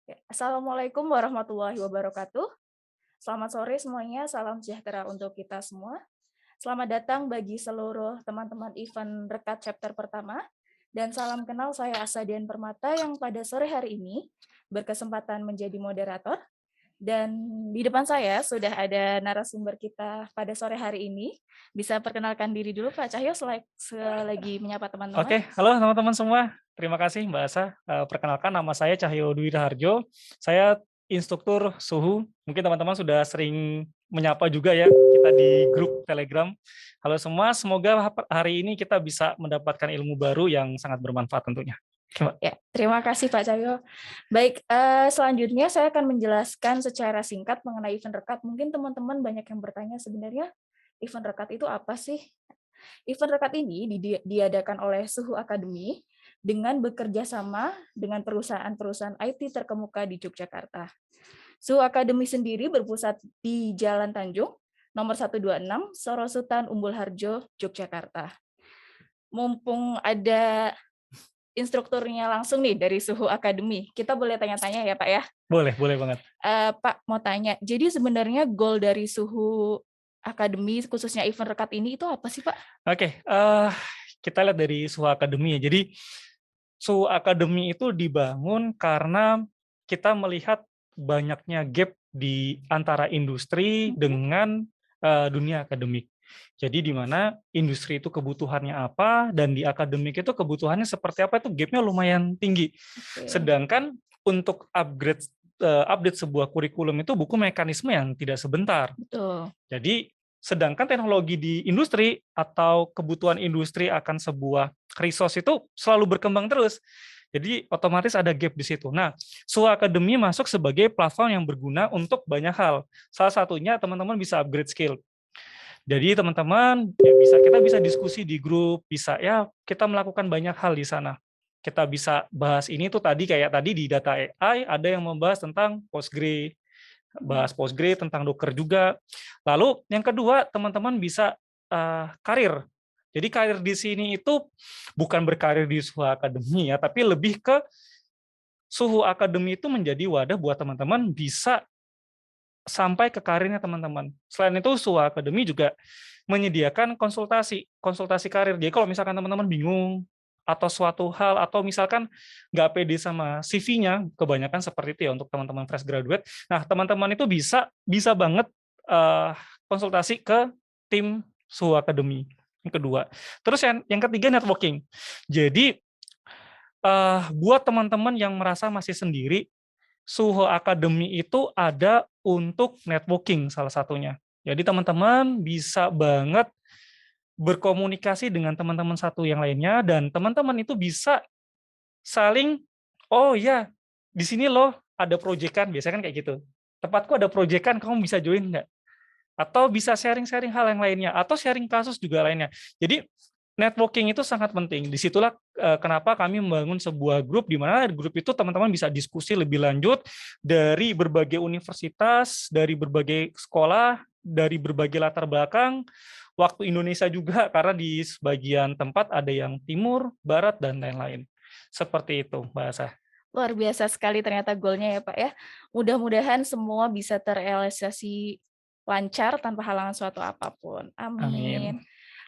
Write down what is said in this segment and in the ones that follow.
Ya, Assalamualaikum warahmatullahi wabarakatuh. Selamat sore semuanya, salam sejahtera untuk kita semua. Selamat datang bagi seluruh teman-teman event Rekat chapter pertama. Dan salam kenal, saya Asadian Permata yang pada sore hari ini berkesempatan menjadi moderator. Dan di depan saya sudah ada narasumber kita pada sore hari ini. Bisa perkenalkan diri dulu Pak Cahyo selagi menyapa teman-teman. Oke, halo teman-teman semua. Terima kasih Mbak Asa. Perkenalkan nama saya Cahyo Dwi Raharjo. Saya instruktur suhu. Mungkin teman-teman sudah sering menyapa juga ya kita di grup Telegram. Halo semua, semoga hari ini kita bisa mendapatkan ilmu baru yang sangat bermanfaat tentunya. Oke, Mbak. Ya, terima kasih Pak Cahyo. Baik, selanjutnya saya akan menjelaskan secara singkat mengenai event rekat. Mungkin teman-teman banyak yang bertanya sebenarnya event rekat itu apa sih? Event rekat ini diadakan oleh Suhu Academy dengan bekerja sama dengan perusahaan-perusahaan IT terkemuka di Yogyakarta. Suhu Academy sendiri berpusat di Jalan Tanjung, nomor 126, Sorosutan, Umbul Harjo, Yogyakarta. Mumpung ada instrukturnya langsung nih dari Suhu Academy. Kita boleh tanya-tanya ya Pak ya. Boleh banget. Pak mau tanya, jadi sebenarnya goal dari Suhu Academy khususnya event rekat ini itu apa sih Pak? Oke, kita lihat dari Suhu Academy ya. Jadi Suhu Academy itu dibangun karena kita melihat banyaknya gap di antara industri dengan dunia akademik. Jadi di mana industri itu kebutuhannya apa dan di akademik itu kebutuhannya seperti apa, itu gapnya lumayan tinggi. Oke, Sedangkan untuk update sebuah kurikulum itu buku mekanisme yang tidak sebentar. betul. Jadi sedangkan teknologi di industri atau kebutuhan industri akan sebuah resource itu selalu berkembang terus. Jadi otomatis ada gap di situ. Nah, SUA Academy masuk sebagai platform yang berguna untuk banyak hal. Salah satunya teman-teman bisa upgrade skill. Jadi teman-teman ya kita bisa diskusi di grup, bisa ya kita melakukan banyak hal di sana. Kita bisa bahas ini tuh kayak tadi di data AI ada yang membahas tentang Postgre, bahas Postgre tentang Docker juga. Lalu yang kedua, teman-teman bisa karir. Jadi karir di sini itu bukan berkarir di Suhu Academy ya, tapi lebih ke Suhu Academy itu menjadi wadah buat teman-teman bisa sampai ke karirnya teman-teman. Selain itu Suhu Academy juga menyediakan konsultasi, konsultasi karir. Jadi kalau misalkan teman-teman bingung atau suatu hal atau misalkan nggak pede sama CV-nya, kebanyakan seperti itu ya untuk teman-teman fresh graduate. Nah, teman-teman itu bisa bisa banget konsultasi ke tim Suhu Academy. Yang kedua. Terus yang ketiga networking. Jadi buat teman-teman yang merasa masih sendiri, Suhu Academy itu ada untuk networking salah satunya. Jadi teman-teman bisa banget berkomunikasi dengan teman-teman satu yang lainnya dan teman-teman itu bisa saling, "Oh ya, di sini loh ada proyekan," biasanya kan kayak gitu. "Tempatku ada proyekan, kamu bisa join nggak?" Atau bisa sharing-sharing hal yang lainnya, atau sharing kasus juga lainnya. Jadi networking itu sangat penting. Disitulah kenapa kami membangun sebuah grup di mana di grup itu teman-teman bisa diskusi lebih lanjut dari berbagai universitas, dari berbagai sekolah, dari berbagai latar belakang, waktu Indonesia juga karena di sebagian tempat ada yang timur, barat dan lain-lain. Seperti itu, Mbak Asa. Luar biasa sekali ternyata goalnya ya Pak ya. Mudah-mudahan semua bisa terrealisasi lancar tanpa halangan suatu apapun. Amin. Amin.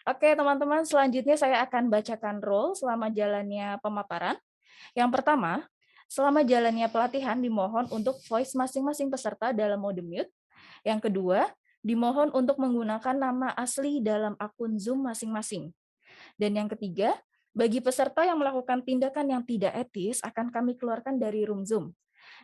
Oke teman-teman, selanjutnya saya akan bacakan role selama jalannya pemaparan. Yang pertama, selama jalannya pelatihan dimohon untuk voice masing-masing peserta dalam mode mute. Yang kedua, dimohon untuk menggunakan nama asli dalam akun Zoom masing-masing. Dan yang ketiga, bagi peserta yang melakukan tindakan yang tidak etis akan kami keluarkan dari room Zoom.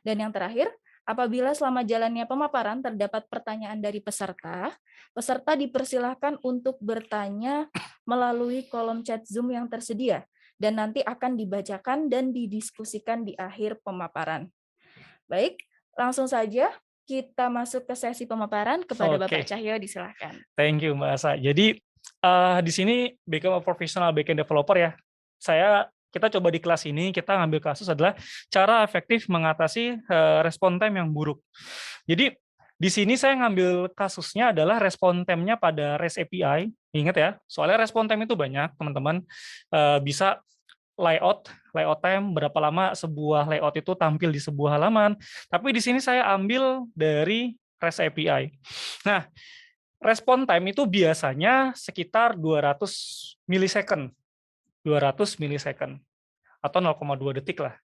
Dan yang terakhir, apabila selama jalannya pemaparan terdapat pertanyaan dari peserta, peserta dipersilahkan untuk bertanya melalui kolom chat Zoom yang tersedia dan nanti akan dibacakan dan didiskusikan di akhir pemaparan. Baik, langsung saja kita masuk ke sesi pemaparan. Kepada Bapak Oke. Cahyo, disilahkan. Thank you, Mbak Asa. Jadi, di sini become a professional backend developer ya. Kita coba di kelas ini, kita ngambil kasus adalah cara efektif mengatasi, respon time yang buruk. Jadi, di sini saya ngambil kasusnya adalah respon time-nya pada REST API. Ingat ya, soalnya respon time itu banyak, teman-teman. Bisa layout time, berapa lama sebuah layout itu tampil di sebuah halaman. Tapi di sini saya ambil dari REST API. Nah, respon time itu biasanya sekitar 200 milisecond. 200 milisecond atau 0,2 detik lah.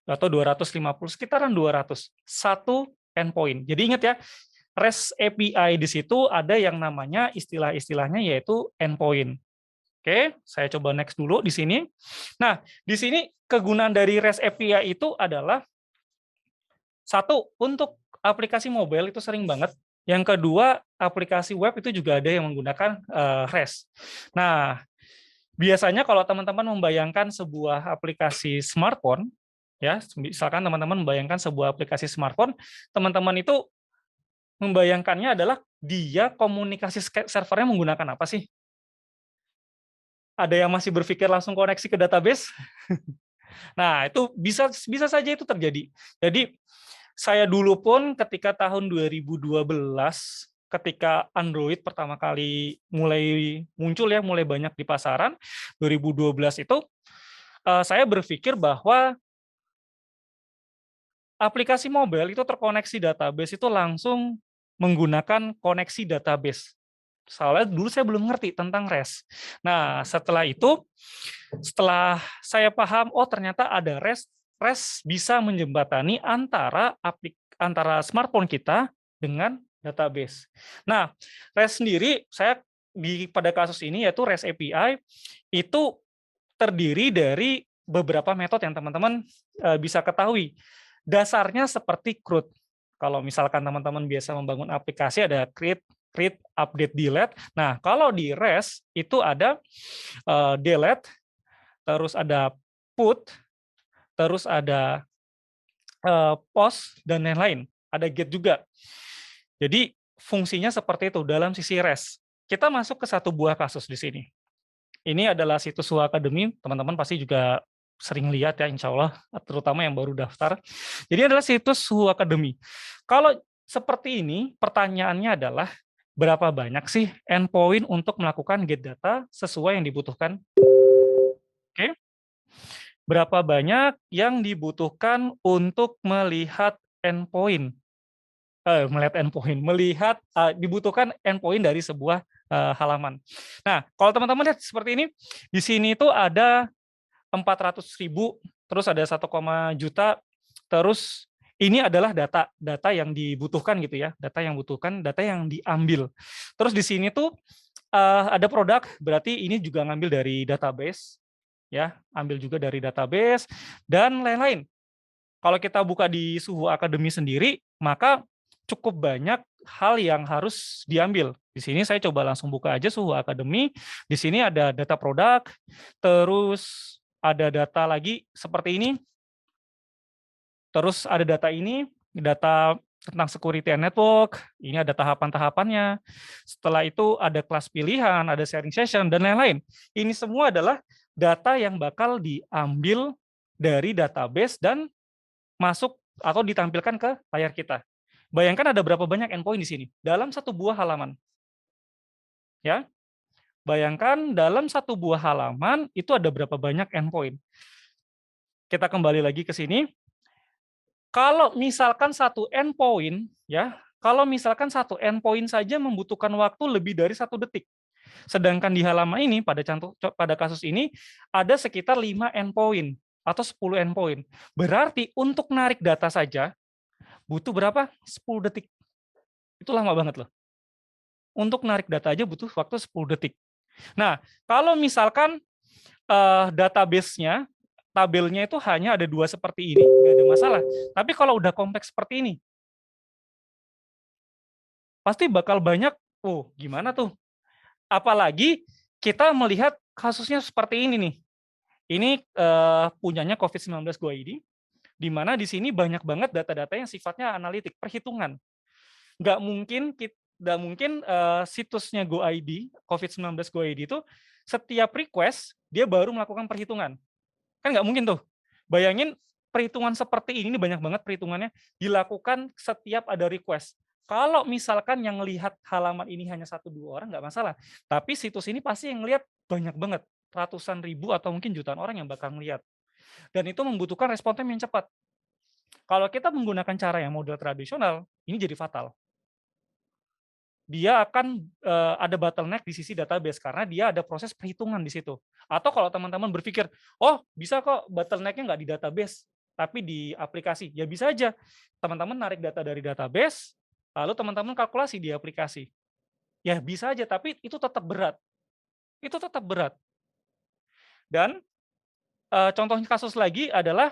Atau 250, sekitaran 200. Satu endpoint. Jadi ingat ya, REST API di situ ada yang namanya istilah-istilahnya yaitu endpoint. Oke, saya coba next dulu di sini. Nah, di sini kegunaan dari REST API itu adalah satu, untuk aplikasi mobile itu sering banget. Yang kedua, aplikasi web itu juga ada yang menggunakan REST. Nah, biasanya kalau teman-teman membayangkan sebuah aplikasi smartphone, ya, misalkan teman-teman membayangkan sebuah aplikasi smartphone, teman-teman itu membayangkannya adalah dia komunikasi servernya menggunakan apa sih? Ada yang masih berpikir langsung koneksi ke database? Nah, itu bisa bisa saja itu terjadi. Jadi, saya dulu pun ketika tahun 2012, ketika Android pertama kali mulai muncul ya, mulai banyak di pasaran, 2012 itu, saya berpikir bahwa aplikasi mobile itu terkoneksi database itu langsung menggunakan koneksi database. Soalnya dulu saya belum ngerti tentang REST. Nah, setelah saya paham, oh ternyata ada REST, REST bisa menjembatani antara smartphone kita dengan database. Nah, REST sendiri, pada kasus ini yaitu REST API, itu terdiri dari beberapa metode yang teman-teman bisa ketahui. Dasarnya seperti CRUD. Kalau misalkan teman-teman biasa membangun aplikasi ada create, update, delete. Nah, kalau di REST itu ada delete, terus ada put, terus ada post, dan lain-lain. Ada get juga. Jadi fungsinya seperti itu dalam sisi REST. Kita masuk ke satu buah kasus di sini. Ini adalah situs Suha Academy, teman-teman pasti juga sering lihat ya, insya Allah, terutama yang baru daftar. Jadi adalah situs Suha Academy. Kalau seperti ini, pertanyaannya adalah, berapa banyak sih endpoint untuk melakukan get data sesuai yang dibutuhkan? Oke. Berapa banyak yang dibutuhkan untuk melihat endpoint? Dibutuhkan endpoint dari sebuah halaman. Nah, kalau teman-teman lihat seperti ini, di sini itu ada 400.000, terus ada 1, juta, terus ini adalah data yang dibutuhkan gitu ya, data yang diambil. Terus di sini tuh ada produk, berarti ini juga ngambil dari database, ya, ambil juga dari database dan lain-lain. Kalau kita buka di Suhu Academy sendiri, maka cukup banyak hal yang harus diambil. Di sini saya coba langsung buka aja Suhu Academy. Di sini ada data produk, terus ada data lagi seperti ini. Terus ada data ini, data tentang security and network, ini ada tahapan-tahapannya. Setelah itu ada kelas pilihan, ada sharing session, dan lain-lain. Ini semua adalah data yang bakal diambil dari database dan masuk atau ditampilkan ke layar kita. Bayangkan ada berapa banyak endpoint di sini dalam satu buah halaman. Ya, bayangkan dalam satu buah halaman itu ada berapa banyak endpoint. Kita kembali lagi ke sini. Kalau misalkan satu endpoint, ya, kalau misalkan satu endpoint saja membutuhkan waktu lebih dari 1 detik. Sedangkan di halaman ini pada kasus ini ada sekitar 5 endpoint atau 10 endpoint. Berarti untuk narik data saja butuh berapa? 10 detik. Itu lama banget loh. Untuk narik data aja butuh waktu 10 detik. Nah, kalau misalkan database-nya, tabelnya itu hanya ada 2 seperti ini, nggak ada masalah. Tapi kalau udah kompleks seperti ini, pasti bakal banyak, oh gimana tuh? Apalagi kita melihat kasusnya seperti ini nih. Ini punyanya COVID-19 Go ID, di mana di sini banyak banget data-data yang sifatnya analitik, perhitungan. Nggak mungkin situsnya Go ID, COVID-19 Go ID itu setiap request dia baru melakukan perhitungan. Kan nggak mungkin tuh. Bayangin perhitungan seperti ini banyak banget perhitungannya dilakukan setiap ada request. Kalau misalkan yang lihat halaman ini hanya 1-2 orang nggak masalah. Tapi situs ini pasti yang lihat banyak banget. ratusan ribu atau mungkin jutaan orang yang bakal ngelihat. Dan itu membutuhkan respon time yang cepat. Kalau kita menggunakan cara yang model tradisional, ini jadi fatal. Dia akan ada bottleneck di sisi database karena dia ada proses perhitungan di situ. Atau kalau teman-teman berpikir, "Oh, bisa kok bottleneck-nya nggak di database, tapi di aplikasi." Ya bisa aja. Teman-teman narik data dari database, lalu teman-teman kalkulasi di aplikasi. Ya bisa aja, tapi itu tetap berat. Itu tetap berat. Dan contoh kasus lagi adalah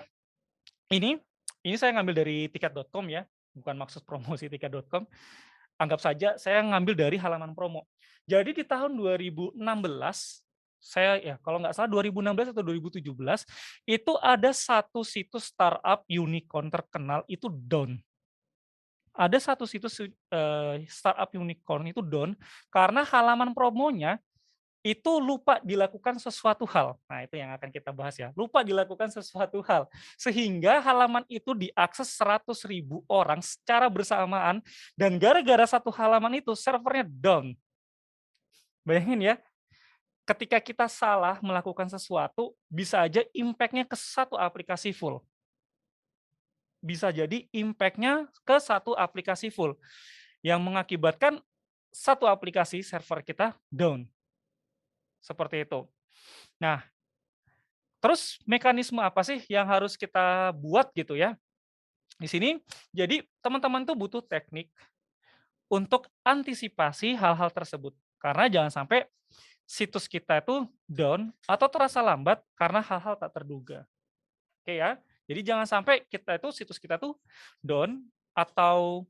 ini saya ngambil dari tiket.com ya, bukan maksud promosi tiket.com. Anggap saja saya ngambil dari halaman promo. Jadi di tahun 2016, saya ya kalau nggak salah 2016 atau 2017, itu ada satu situs startup unicorn terkenal itu down. Ada satu situs startup unicorn itu down karena halaman promonya itu lupa dilakukan sesuatu hal. Nah, itu yang akan kita bahas ya. Lupa dilakukan sesuatu hal. Sehingga halaman itu diakses 100.000 orang secara bersamaan dan gara-gara satu halaman itu servernya down. Bayangin ya, ketika kita salah melakukan sesuatu, bisa aja impact-nya ke satu aplikasi full. Bisa jadi impact-nya ke satu aplikasi full. Yang mengakibatkan satu aplikasi server kita down. Seperti itu. Nah, terus mekanisme apa sih yang harus kita buat gitu ya? Di sini jadi teman-teman tuh butuh teknik untuk antisipasi hal-hal tersebut. Karena jangan sampai situs kita itu down atau terasa lambat karena hal-hal tak terduga. Oke ya. Jadi jangan sampai situs kita tuh down atau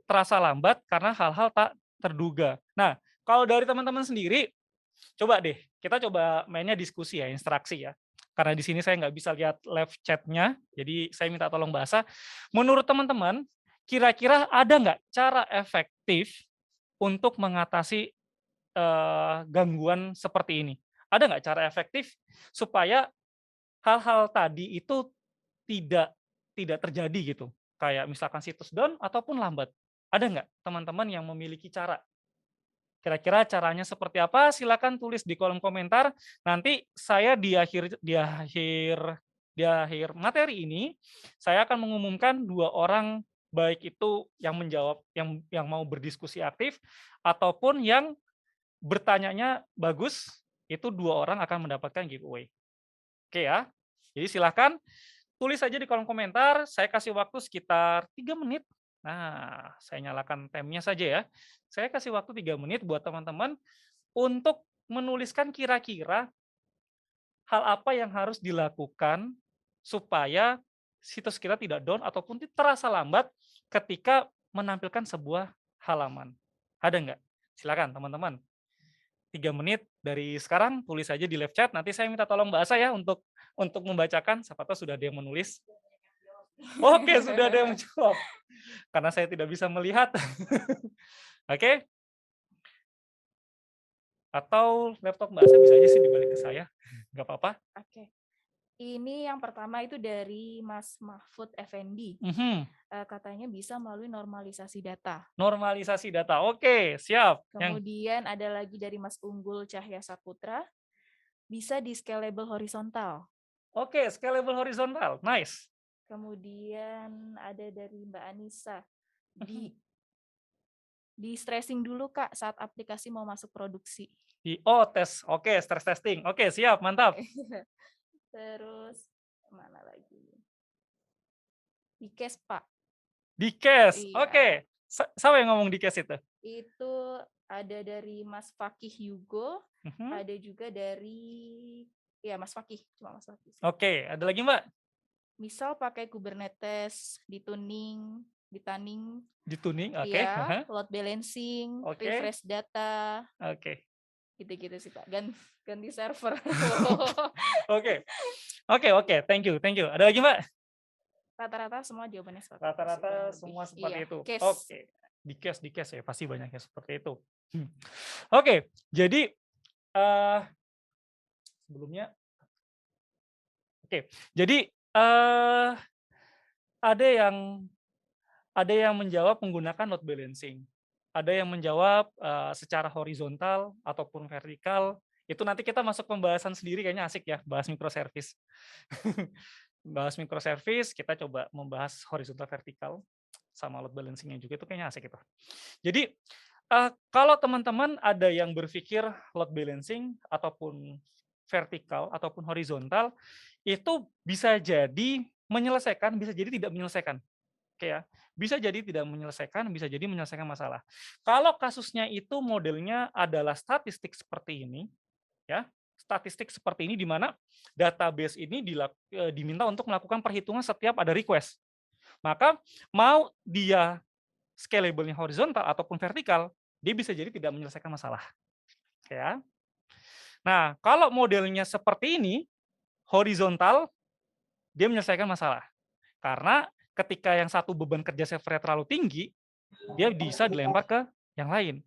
terasa lambat karena hal-hal tak terduga. Nah, kalau dari teman-teman sendiri, coba deh, kita coba mainnya diskusi ya, interaksi ya. Karena di sini saya nggak bisa lihat live chat-nya, jadi saya minta tolong bahasa. Menurut teman-teman, kira-kira ada nggak cara efektif untuk mengatasi gangguan seperti ini? Ada nggak cara efektif supaya hal-hal tadi itu tidak tidak terjadi gitu? Kayak misalkan situs down ataupun lambat. Ada nggak teman-teman yang memiliki cara? Kira-kira caranya seperti apa? Silakan tulis di kolom komentar. Nanti saya di akhir materi ini, saya akan mengumumkan 2 orang, baik itu yang menjawab yang mau berdiskusi aktif ataupun yang bertanyanya bagus, itu 2 orang akan mendapatkan giveaway. Oke ya. Jadi silakan tulis saja di kolom komentar, saya kasih waktu sekitar 3 menit. Nah, saya nyalakan time-nya saja ya. Saya kasih waktu 3 menit buat teman-teman untuk menuliskan kira-kira hal apa yang harus dilakukan supaya situs kita tidak down ataupun terasa lambat ketika menampilkan sebuah halaman. Ada nggak? Silakan teman-teman. 3 menit dari sekarang tulis saja di live chat, nanti saya minta tolong Mbak Asa ya untuk membacakan, siapa tahu sudah ada yang menulis. Oke, sudah ada yang menjawab. Karena saya tidak bisa melihat. Oke? Atau laptop Mbak Asa bisa aja sih dibalik ke saya, nggak apa-apa. Oke. Ini yang pertama itu dari Mas Mahfud Effendi. Mhm. Katanya bisa melalui normalisasi data. Normalisasi data, oke, siap. Kemudian ada lagi dari Mas Unggul Cahya Saputra, bisa di scalable horizontal. Oke, scalable horizontal, nice. Kemudian ada dari Mbak Anissa, di stressing dulu Kak saat aplikasi mau masuk produksi. Tes, oke, stress testing, oke, siap, mantap. Terus mana lagi? Di case Pak. Di case, Iya. oke. Siapa yang ngomong di case itu? Itu ada dari Mas Fakih Yugo, Mhm. ada juga dari ya Mas Fakih, cuma Mas Fakih. Oke, ada lagi Mbak? Misal pakai Kubernetes, dituning, Dituning, oke. ya, load balancing, Oke. refresh data, Oke. gitu-gitu sih Pak. Ganti server. Oke, thank you. Ada lagi Mbak? Rata-rata semua jawabannya seperti itu. Rata-rata semua seperti Iya, itu. case. Oke, di case ya, pasti banyak yang seperti itu. Oke, jadi sebelumnya, jadi ada yang menjawab menggunakan load balancing, ada yang menjawab secara horizontal ataupun vertikal, Itu nanti kita masuk pembahasan sendiri kayaknya asik ya, bahas microservice. Bahas microservice, kita coba membahas horizontal vertikal sama load balancing-nya juga itu kayaknya asik itu. Jadi, kalau teman-teman ada yang berpikir load balancing ataupun vertikal ataupun horizontal, itu bisa jadi menyelesaikan, bisa jadi tidak menyelesaikan. Oke ya, bisa jadi tidak menyelesaikan, bisa jadi menyelesaikan masalah. Kalau kasusnya itu modelnya adalah statistik seperti ini, ya, statistik seperti ini di mana database ini diminta untuk melakukan perhitungan setiap ada request. Maka mau dia scalable-nya horizontal ataupun vertikal, dia bisa jadi tidak menyelesaikan masalah, ya. Nah, kalau modelnya seperti ini, horizontal, dia menyelesaikan masalah. Karena ketika yang satu beban kerja servernya terlalu tinggi, dia bisa dilempar ke yang lain.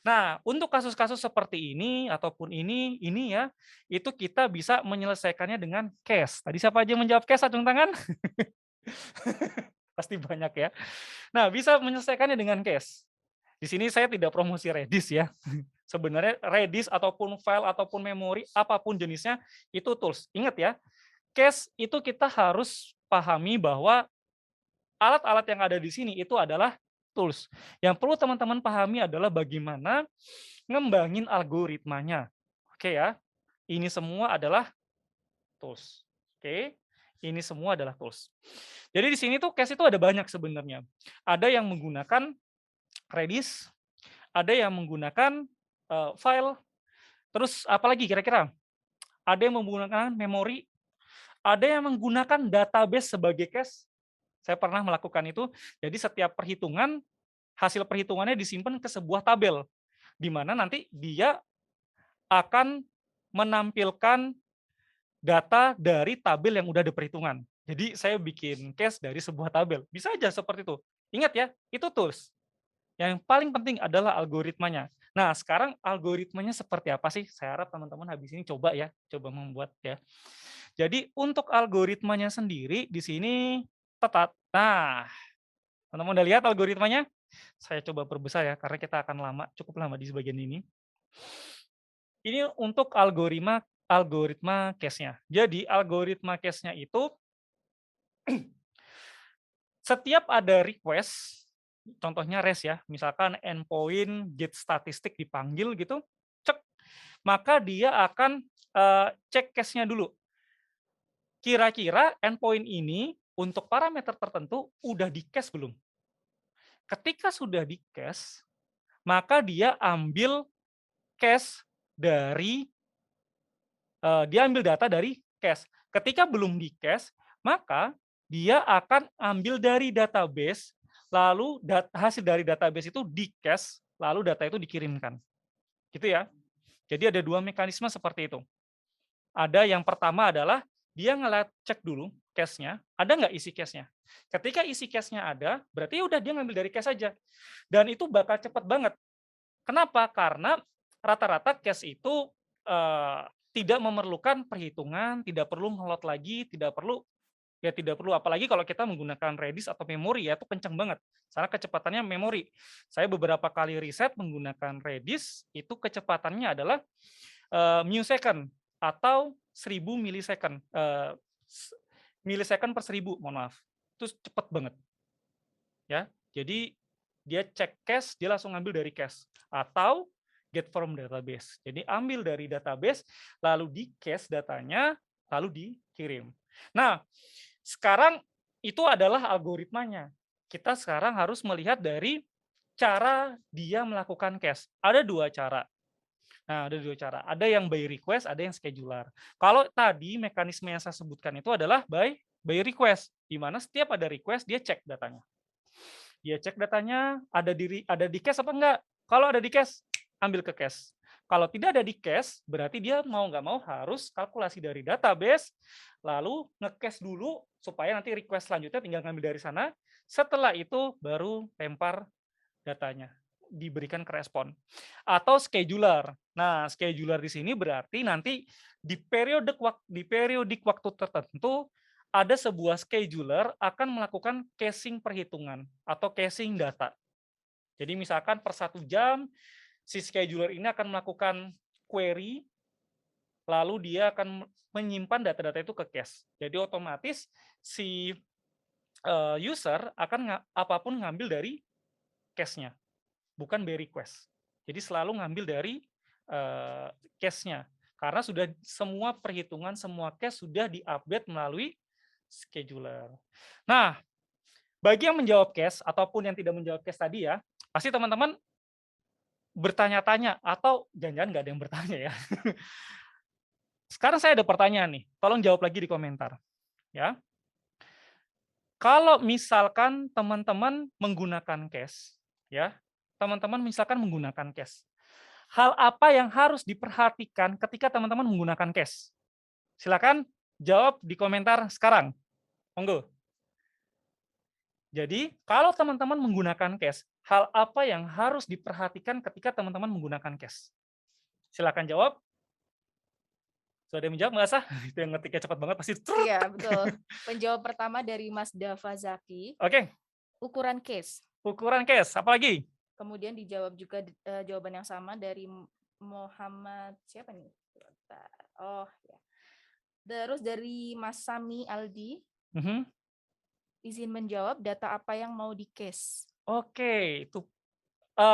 Nah, untuk kasus-kasus seperti ini ataupun ini ya, itu kita bisa menyelesaikannya dengan cache. Tadi siapa aja yang menjawab cache, acung tangan? Pasti banyak ya. Nah, bisa menyelesaikannya dengan cache. Di sini saya tidak promosi Redis ya. Sebenarnya Redis ataupun file ataupun memori apapun jenisnya itu tools. Ingat ya, cache itu kita harus pahami bahwa alat-alat yang ada di sini itu adalah tools. Yang perlu teman-teman pahami adalah bagaimana ngembangin algoritmanya. Oke ya, ini semua adalah tools. Oke, ini semua adalah tools. Jadi di sini tuh case itu ada banyak sebenarnya. Ada yang menggunakan Redis, ada yang menggunakan file, terus apalagi kira-kira? Ada yang menggunakan memori, ada yang menggunakan database sebagai cache. Saya pernah melakukan itu. Jadi setiap perhitungan, hasil perhitungannya disimpan ke sebuah tabel, di mana nanti dia akan menampilkan data dari tabel yang udah ada perhitungan. Jadi saya bikin case dari sebuah tabel. Bisa aja seperti itu. Ingat ya, itu tools. Yang paling penting adalah algoritmanya. Nah, sekarang algoritmanya seperti apa sih? Saya harap teman-teman habis ini coba ya, coba membuat ya. Jadi untuk algoritmanya sendiri di sini tetat. Nah, teman-teman udah lihat algoritmanya? Saya coba perbesar ya, karena kita akan cukup lama di bagian ini. Ini untuk algoritma cache-nya. Jadi algoritma cache-nya itu setiap ada request, contohnya REST ya, misalkan endpoint get statistik dipanggil gitu, cek, maka dia akan cek cache-nya dulu. Kira-kira endpoint ini untuk parameter tertentu udah di-cache belum? Ketika sudah di-cache, maka dia ambil cache dari dia ambil data dari cache. Ketika belum di-cache, maka dia akan ambil dari database, lalu hasil dari database itu di-cache, lalu data itu dikirimkan. Gitu ya. Jadi ada dua mekanisme seperti itu. Ada yang pertama adalah dia cek dulu cache-nya, ada nggak isi cache-nya. Ketika isi cache-nya ada, berarti udah dia ngambil dari cache aja. Dan itu bakal cepat banget. Kenapa? Karena rata-rata cache itu eh, tidak memerlukan perhitungan, tidak perlu ngelot lagi, tidak perlu apalagi kalau kita menggunakan Redis atau memori ya itu kencang banget. Karena kecepatannya memori. Saya beberapa kali riset menggunakan Redis itu kecepatannya adalah millisecond atau 1000 millisecond. Millisecond per 1000, mohon maaf. Itu cepat banget. Ya. Jadi dia cek cache, dia langsung ambil dari cache atau get from database. Jadi ambil dari database, lalu di cache datanya, lalu dikirim. Nah, sekarang itu adalah algoritmanya. Kita sekarang harus melihat dari cara dia melakukan cache. Ada dua cara. Nah, ada dua cara. Ada yang by request, ada yang scheduler. Kalau tadi mekanisme yang saya sebutkan itu adalah by request, di mana setiap ada request dia cek datanya. Dia cek datanya ada di cache apa enggak. Kalau ada di cache, ambil ke cache. Kalau tidak ada di cache, berarti dia mau nggak mau harus kalkulasi dari database, lalu nge-cache dulu supaya nanti request selanjutnya tinggal ngambil dari sana. Setelah itu baru lempar datanya, diberikan ke respon. Atau scheduler. Nah, scheduler di sini berarti nanti di periodik waktu tertentu ada sebuah scheduler akan melakukan caching perhitungan atau caching data. Jadi misalkan per 1 jam si scheduler ini akan melakukan query lalu dia akan menyimpan data-data itu ke cache. Jadi otomatis si user akan apapun ngambil dari cache-nya, bukan by request. Jadi selalu ngambil dari cache-nya, karena sudah semua perhitungan, semua cache sudah di-update melalui scheduler. Nah, bagi yang menjawab cache ataupun yang tidak menjawab cache tadi ya, pasti teman-teman bertanya-tanya atau jangan-jangan nggak ada yang bertanya ya. Sekarang saya ada pertanyaan nih, tolong jawab lagi di komentar ya. Kalau misalkan teman-teman menggunakan cache, ya, teman-teman misalkan menggunakan cache, hal apa yang harus diperhatikan ketika teman-teman menggunakan cache? Silakan jawab di komentar sekarang, monggo. Jadi, kalau teman-teman menggunakan cache, hal apa yang harus diperhatikan ketika teman-teman menggunakan cache? Silakan jawab. Sudah ada yang menjawab nggak sah? Itu yang ngetiknya cepat banget pasti. Iya, betul. Penjawab pertama dari Mas Dava Zaki, Oke, ukuran case. ukuran cache, apa lagi? Kemudian dijawab juga jawaban yang sama dari Muhammad siapa nih? Bentar. Oh ya. Terus dari Mas Sami Aldi, Mhm. izin menjawab data apa yang mau di case. Oke, itu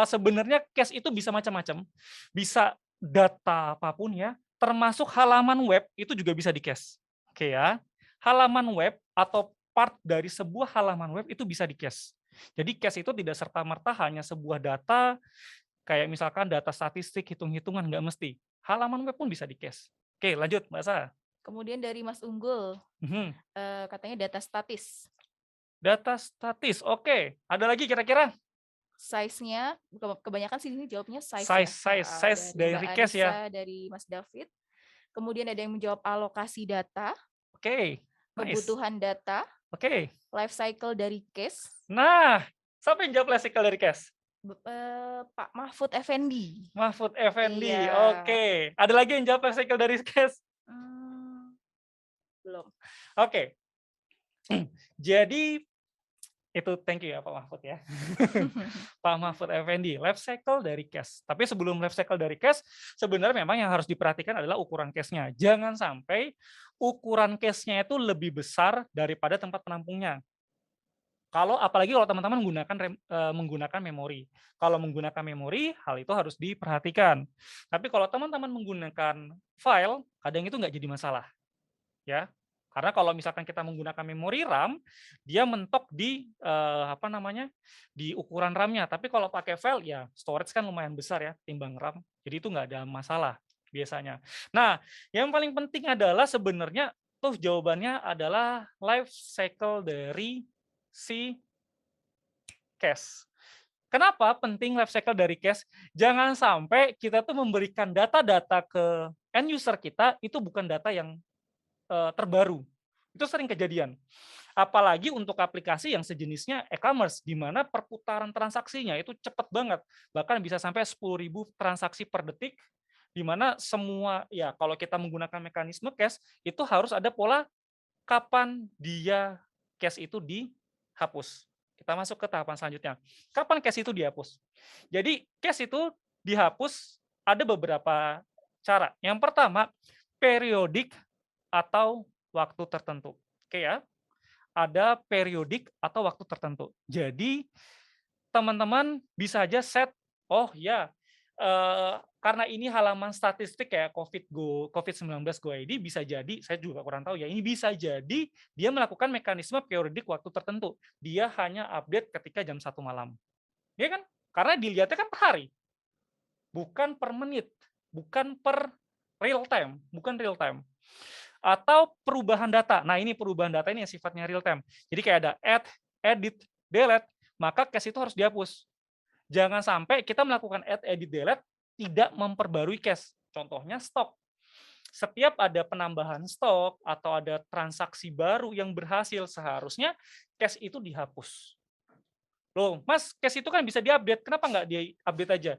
sebenarnya cache itu bisa macam-macam, bisa data apapun ya, termasuk halaman web itu juga bisa di-cache. Oke ya, halaman web atau part dari sebuah halaman web itu bisa di-cache. Jadi cache itu tidak serta-merta hanya sebuah data, kayak misalkan data statistik, hitung-hitungan, nggak mesti. Halaman web pun bisa di-cache. Oke, lanjut Mbak Sa. Kemudian dari Mas Unggul, Mhm. katanya data statis. Data statis, oke. Ada lagi kira-kira? Size-nya, kebanyakan sih ini jawabnya size ya. Size Dari Mbak dari cache ya. Anissa, dari Mas David. Kemudian ada yang menjawab alokasi data, Oke, nice. kebutuhan data, Oke. life cycle dari case, Nah, siapa yang jawab lexical dari cache? Pak Mahfud Effendi. Mahfud Effendi, Iya. oke. Ada lagi yang jawab lexical dari cache? Belum. Oke. Jadi itu thank you ya Pak Mahfud ya. Pak Mahfud Effendi, life cycle dari cache. Tapi sebelum life cycle dari cache, sebenarnya memang yang harus diperhatikan adalah ukuran cache-nya. Jangan sampai ukuran cache-nya itu lebih besar daripada tempat penampungnya. Apalagi kalau teman-teman menggunakan memori. Kalau menggunakan memori, hal itu harus diperhatikan. Tapi kalau teman-teman menggunakan file, kadang itu nggak jadi masalah, ya. Karena kalau misalkan kita menggunakan memori RAM, dia mentok di di ukuran RAM-nya. Tapi kalau pakai file, ya storage kan lumayan besar ya timbang RAM. Jadi itu nggak ada masalah biasanya. Nah, yang paling penting adalah sebenarnya tuh jawabannya adalah life cycle dari si cache. Kenapa penting life cycle dari cache? Jangan sampai kita tuh memberikan data-data ke end user kita itu bukan data yang terbaru. Itu sering kejadian. Apalagi untuk aplikasi yang sejenisnya e-commerce di mana perputaran transaksinya itu cepat banget. Bahkan bisa sampai 10.000 transaksi per detik di mana semua ya kalau kita menggunakan mekanisme cache itu harus ada pola kapan dia cache itu dihapus. Kita masuk ke tahapan selanjutnya. Kapan cache itu dihapus? Jadi cache itu dihapus ada beberapa cara. Yang pertama, periodik atau waktu tertentu. Oke ya, ada periodik atau waktu tertentu. Jadi teman-teman bisa aja set, oh ya, karena ini halaman statistik kayak COVID-19 Go ID bisa jadi, saya juga kurang tahu ya, ini bisa jadi dia melakukan mekanisme periodik waktu tertentu. Dia hanya update ketika jam 1 malam. Ya kan? Karena dilihatnya kan per hari, bukan per menit, bukan per real time, bukan real time. Atau perubahan data. Nah, ini perubahan data ini yang sifatnya real time. Jadi kayak ada add, edit, delete, maka cache itu harus dihapus. Jangan sampai kita melakukan add, edit, delete tidak memperbarui cache. Contohnya stok. Setiap ada penambahan stok atau ada transaksi baru yang berhasil, seharusnya cache itu dihapus. Loh, Mas, cache itu kan bisa diupdate, kenapa nggak di-update aja?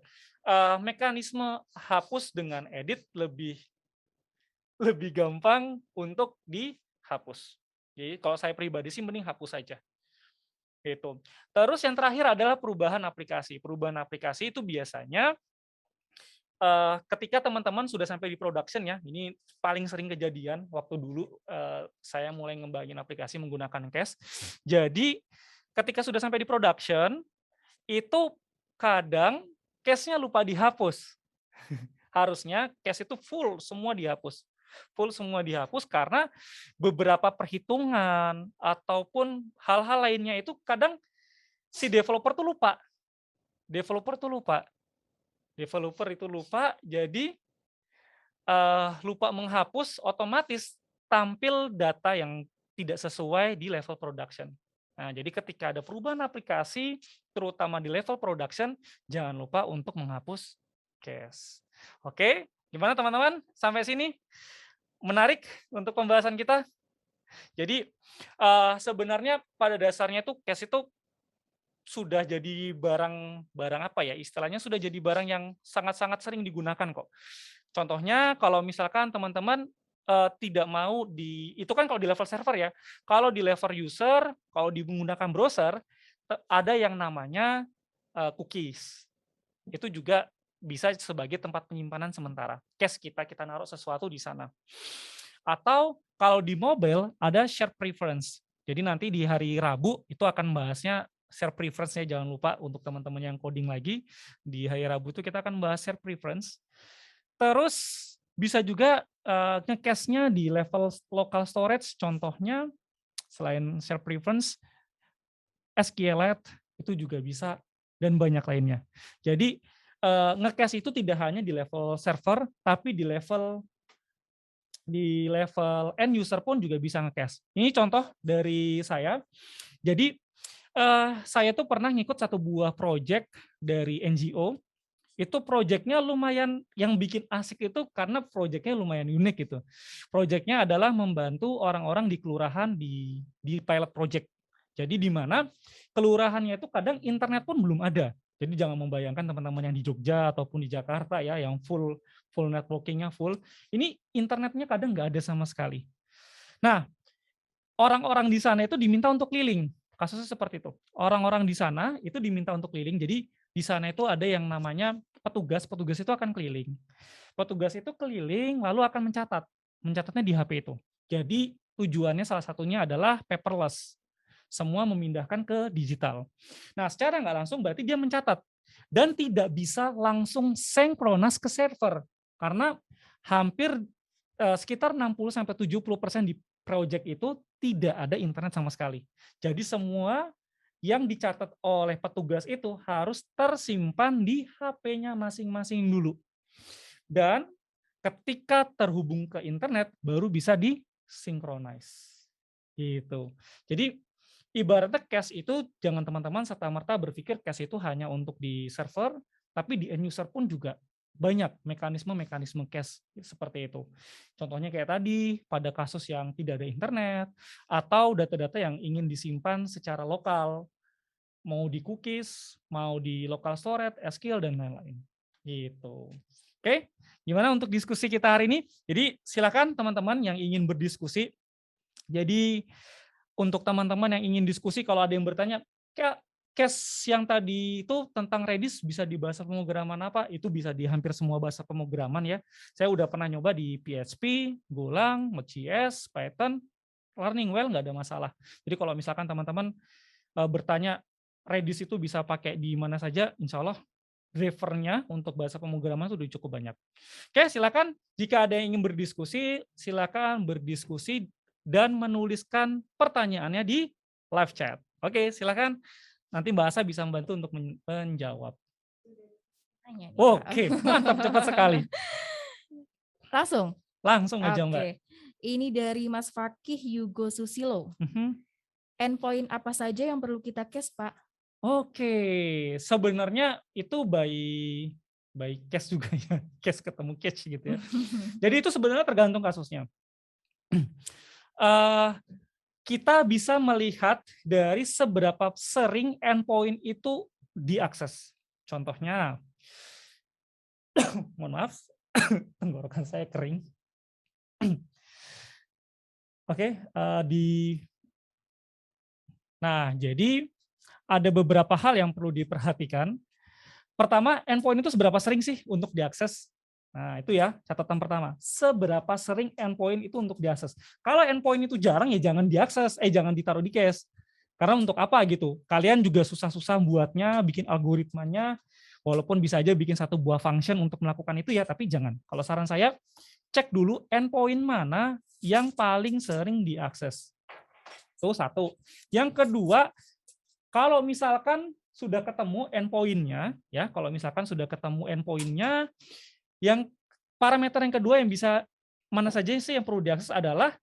Mekanisme hapus dengan edit lebih gampang untuk dihapus. Jadi kalau saya pribadi sih mending hapus saja. Gitu. Terus yang terakhir adalah perubahan aplikasi. Perubahan aplikasi itu biasanya ketika teman-teman sudah sampai di production ya, ini paling sering kejadian waktu dulu saya mulai ngembangin aplikasi menggunakan cache. Jadi ketika sudah sampai di production, itu kadang cache-nya lupa dihapus. Harusnya cache itu full semua dihapus. Full semua dihapus karena beberapa perhitungan ataupun hal-hal lainnya itu kadang si developer tuh lupa. Developer tuh lupa. Developer itu lupa, jadi lupa menghapus, otomatis tampil data yang tidak sesuai di level production. Nah, jadi ketika ada perubahan aplikasi, terutama di level production, jangan lupa untuk menghapus cache. Oke, gimana teman-teman? Sampai sini menarik untuk pembahasan kita? Jadi sebenarnya pada dasarnya tuh cache itu sudah jadi barang apa ya, istilahnya sudah jadi barang yang sangat-sangat sering digunakan kok. Contohnya kalau misalkan teman-teman, tidak mau itu kan kalau di level server ya, kalau di level user, kalau menggunakan browser, ada yang namanya, cookies. Itu juga bisa sebagai tempat penyimpanan sementara. Cache kita naruh sesuatu di sana. Atau kalau di mobile ada share preference. Jadi nanti di hari Rabu itu akan bahasnya share preference-nya, jangan lupa untuk teman-teman yang coding lagi, di hari Rabu itu kita akan bahas share preference. Terus bisa juga nge-cache-nya di level local storage, contohnya selain share preference, SQLite itu juga bisa dan banyak lainnya. Jadi nge-cache itu tidak hanya di level server, tapi di level end user pun juga bisa nge-cache. Ini contoh dari saya. Jadi saya tuh pernah ngikut satu buah project dari NGO. Itu project-nya lumayan, yang bikin asik itu karena project-nya lumayan unik gitu. Project-nya adalah membantu orang-orang di kelurahan di pilot project. Jadi di mana kelurahannya itu kadang internet pun belum ada. Jadi jangan membayangkan teman-teman yang di Jogja ataupun di Jakarta ya, yang full networking-nya full. Ini internetnya kadang nggak ada sama sekali. Nah, orang-orang di sana itu diminta untuk keliling. Kasusnya seperti itu. Orang-orang di sana itu diminta untuk keliling. Jadi di sana itu ada yang namanya petugas. Petugas itu akan keliling. Petugas itu keliling lalu akan mencatat. Mencatatnya di HP itu. Jadi tujuannya salah satunya adalah paperless. Semua memindahkan ke digital. Nah, secara nggak langsung berarti dia mencatat. Dan tidak bisa langsung sinkronas ke server. Karena hampir sekitar 60-70% di project itu tidak ada internet sama sekali. Jadi semua yang dicatat oleh petugas itu harus tersimpan di HP-nya masing-masing dulu. Dan ketika terhubung ke internet baru bisa disinkronize. Gitu. Jadi ibaratnya cache itu jangan teman-teman serta-merta berpikir cache itu hanya untuk di server, tapi di end user pun juga banyak mekanisme-mekanisme cache seperti itu. Contohnya kayak tadi, pada kasus yang tidak ada internet, atau data-data yang ingin disimpan secara lokal, mau di cookies, mau di local storage, SQL, dan lain-lain. Gitu. Oke, gimana untuk diskusi kita hari ini? Jadi silakan teman-teman yang ingin berdiskusi. Jadi untuk teman-teman yang ingin diskusi, kalau ada yang bertanya, Kak, case yang tadi itu tentang Redis bisa di bahasa pemrograman apa? Itu bisa di hampir semua bahasa pemrograman ya. Saya udah pernah nyoba di PHP, Golang, Node.js, Python, Learning Well, nggak ada masalah. Jadi kalau misalkan teman-teman bertanya, Redis itu bisa pakai di mana saja, insya Allah drivernya untuk bahasa pemrograman itu udah cukup banyak. Oke, silakan jika ada yang ingin berdiskusi, silakan berdiskusi dan menuliskan pertanyaannya di live chat. Oke, silakan. Nanti Mbak Asa bisa membantu untuk menjawab. Oke, mantap, cepat sekali. Langsung? Langsung aja Mbak. Oke, ini dari Mas Fakih Yugo Susilo. Endpoint apa saja yang perlu kita cache, Pak? Oke, sebenarnya itu by cache juga ya, cache ketemu cache gitu ya. Jadi itu sebenarnya tergantung kasusnya. Kita bisa melihat dari seberapa sering endpoint itu diakses. Contohnya, mohon maaf, tenggorokan saya kering. Oke, nah jadi ada beberapa hal yang perlu diperhatikan. Pertama, endpoint itu seberapa sering sih untuk diakses? Nah, itu ya catatan pertama. Seberapa sering endpoint itu untuk diakses. Kalau endpoint itu jarang ya jangan diakses, jangan ditaruh di cache. Karena untuk apa gitu? Kalian juga susah-susah buatnya, bikin algoritmanya, walaupun bisa aja bikin satu buah function untuk melakukan itu ya, tapi jangan. Kalau saran saya, cek dulu endpoint mana yang paling sering diakses. Itu satu. Yang kedua, kalau misalkan sudah ketemu endpoint-nya, ya, kalau misalkan sudah ketemu endpoint-nya, yang parameter yang kedua yang bisa mana saja sih yang perlu diakses adalah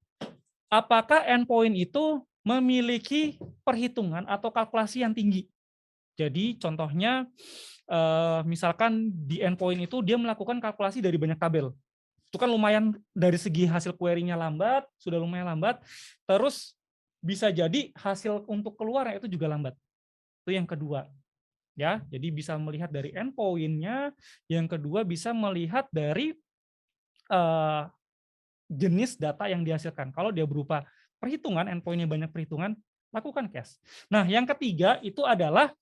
apakah endpoint itu memiliki perhitungan atau kalkulasi yang tinggi. Jadi contohnya misalkan di endpoint itu dia melakukan kalkulasi dari banyak tabel. Itu kan lumayan dari segi hasil query-nya lambat, sudah lumayan lambat. Terus bisa jadi hasil untuk keluar itu juga lambat. Itu yang kedua. Ya, jadi bisa melihat dari endpoint-nya, yang kedua bisa melihat dari jenis data yang dihasilkan. Kalau dia berupa perhitungan, endpoint-nya banyak perhitungan, lakukan cache. Nah, yang ketiga itu adalah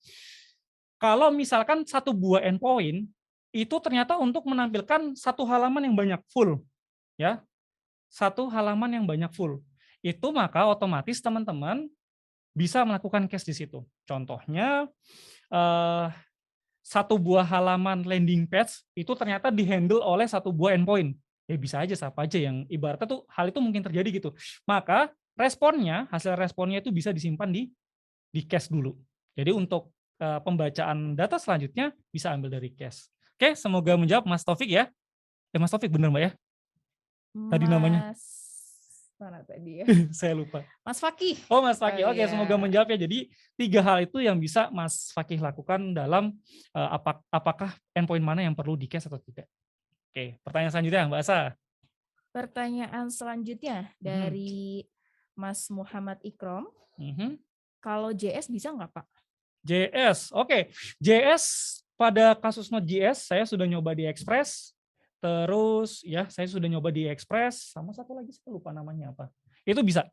kalau misalkan satu buah endpoint itu ternyata untuk menampilkan satu halaman yang banyak full, ya, satu halaman yang banyak full. Itu maka otomatis teman-teman bisa melakukan cache di situ. Contohnya eh, satu buah halaman landing page itu ternyata dihandle oleh satu buah endpoint. Ya bisa aja siapa aja yang ibaratnya tuh hal itu mungkin terjadi gitu. Maka responnya, hasil responnya itu bisa disimpan di cache dulu. Jadi untuk pembacaan data selanjutnya bisa ambil dari cache. Oke, semoga menjawab Mas Taufik ya. Mas Taufik benar Mbak ya? Tadi namanya Mas mana tadi ya? saya lupa. Mas Fakih. Oh Mas Oh Fakih, oke semoga iya. menjawab ya. Jadi 3 hal itu yang bisa Mas Fakih lakukan dalam apakah endpoint mana yang perlu di cache atau tidak. Oke, pertanyaan selanjutnya Mbak Asa. Pertanyaan selanjutnya Mhm. dari Mas Muhammad Ikrom. Mhm. Kalau JS bisa nggak, Pak? JS, oke. JS pada kasus Node.js saya sudah nyoba di Express, terus ya saya sudah nyoba di Express, sama satu lagi saya lupa namanya apa. Itu bisa.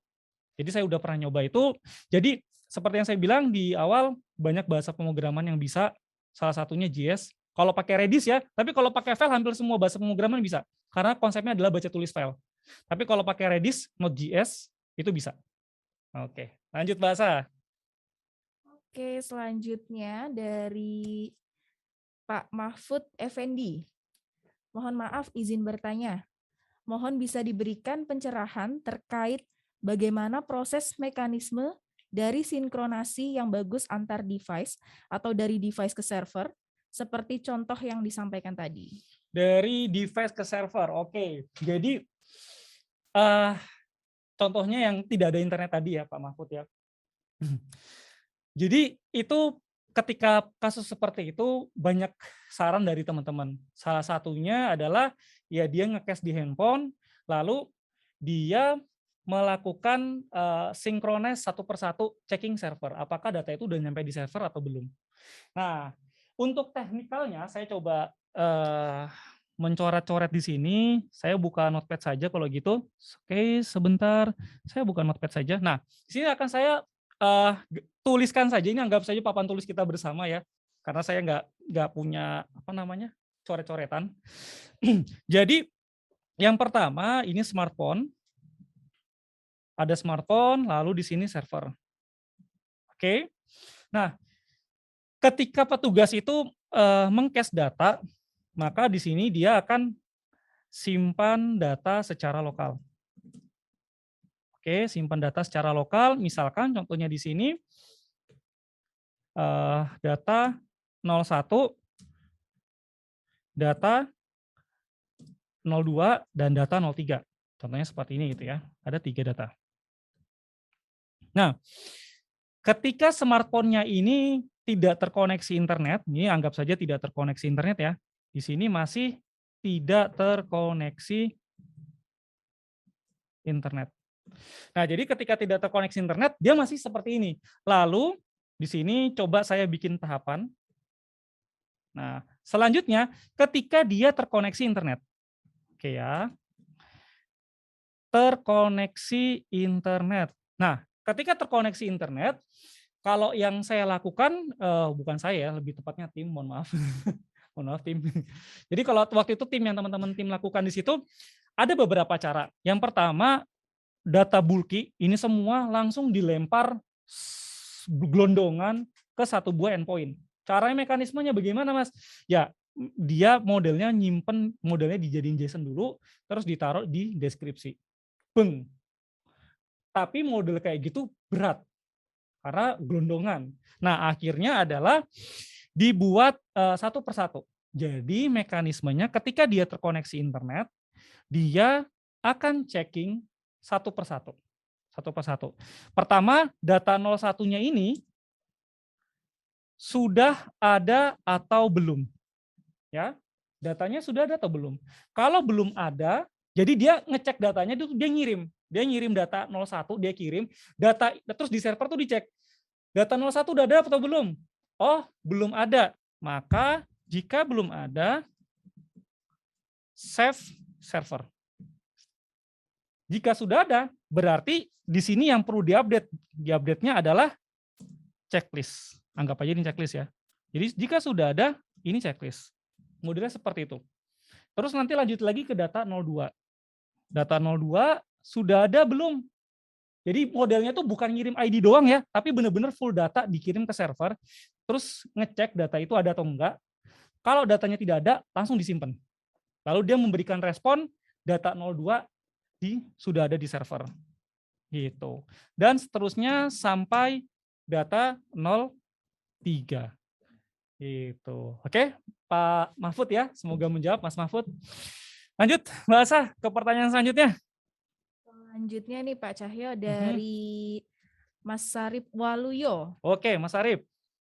Jadi saya udah pernah nyoba itu. Jadi seperti yang saya bilang di awal banyak bahasa pemrograman yang bisa, salah satunya JS. Kalau pakai Redis ya, tapi kalau pakai file hampir semua bahasa pemrograman bisa. Karena konsepnya adalah baca tulis file. Tapi kalau pakai Redis, Node.js itu bisa. Oke, lanjut bahasa. Oke, selanjutnya dari Pak Mahfud Effendi. Mohon maaf izin bertanya. Mohon bisa diberikan pencerahan terkait bagaimana proses mekanisme dari sinkronasi yang bagus antar device atau dari device ke server, seperti contoh yang disampaikan tadi. Dari device ke server, oke. Jadi uh, contohnya yang tidak ada internet tadi ya Pak Mahfud ya. Jadi itu ketika kasus seperti itu banyak saran dari teman-teman. Salah satunya adalah ya dia nge-cache di handphone, lalu dia melakukan synchronize satu persatu checking server. Apakah data itu udah nyampe di server atau belum? Nah, untuk teknikalnya saya coba mencoret-coret di sini. Saya buka notepad saja kalau gitu. Oke, sebentar. Saya buka notepad saja. Nah, di sini akan saya tuliskan saja. Ini anggap saja papan tulis kita bersama ya. Karena saya nggak punya apa namanya coret-coretan. Jadi yang pertama ini smartphone. Ada smartphone, lalu di sini server. Oke. Nah, ketika petugas itu mengcache data, maka di sini dia akan simpan data secara lokal. Oke, simpan data secara lokal. Misalkan contohnya di sini data 01, data 02, dan data 03. Contohnya seperti ini gitu ya. Ada 3 data. Nah, ketika smartphone-nya ini tidak terkoneksi internet, ini anggap saja tidak terkoneksi internet ya. Di sini masih tidak terkoneksi internet. Nah, jadi ketika tidak terkoneksi internet, dia masih seperti ini. Lalu di sini coba saya bikin tahapan. Nah, selanjutnya ketika dia terkoneksi internet. Oke ya. Terkoneksi internet. Nah, ketika terkoneksi internet, Kalau yang saya lakukan, bukan saya ya, lebih tepatnya tim, mohon maaf. Mohon maaf tim. Jadi kalau waktu itu tim yang teman-teman tim lakukan di situ, ada beberapa cara. Yang pertama, data bulky, ini semua langsung dilempar gelondongan ke satu buah endpoint. Caranya mekanismenya bagaimana, Mas? Ya, dia modelnya nyimpen, modelnya dijadiin JSON dulu, terus ditaruh di deskripsi. Beng. Tapi model kayak gitu berat karena gelondongan. Nah, akhirnya adalah dibuat satu persatu. Jadi mekanismenya ketika dia terkoneksi internet, dia akan checking satu persatu. Satu persatu. Pertama, data 01-nya ini sudah ada atau belum. Ya, datanya sudah ada atau belum. Kalau belum ada, jadi dia ngecek datanya, dia ngirim. Dia ngirim data 01, dia kirim, data terus di server tuh dicek. Data 01 udah ada atau belum? Oh, belum ada. Maka jika belum ada, save server. Jika sudah ada, berarti di sini yang perlu diupdate. Diupdate-nya adalah checklist. Anggap aja ini checklist ya. Jadi jika sudah ada, ini checklist. Modelnya seperti itu. Terus nanti lanjut lagi ke data 02. Data 02 sudah ada belum? Jadi modelnya tuh bukan ngirim ID doang ya, tapi benar-benar full data dikirim ke server, terus ngecek data itu ada atau enggak. Kalau datanya tidak ada, langsung disimpan. Lalu dia memberikan respon data 02 sudah ada di server. Gitu. Dan seterusnya sampai data 03. Gitu. Oke, Pak Mahfud ya, semoga menjawab Mas Mahfud. Lanjut, Mbak Asa, ke pertanyaan selanjutnya. Selanjutnya nih Pak Cahyo dari Mas Sarip Waluyo. Oke, Mas Arif.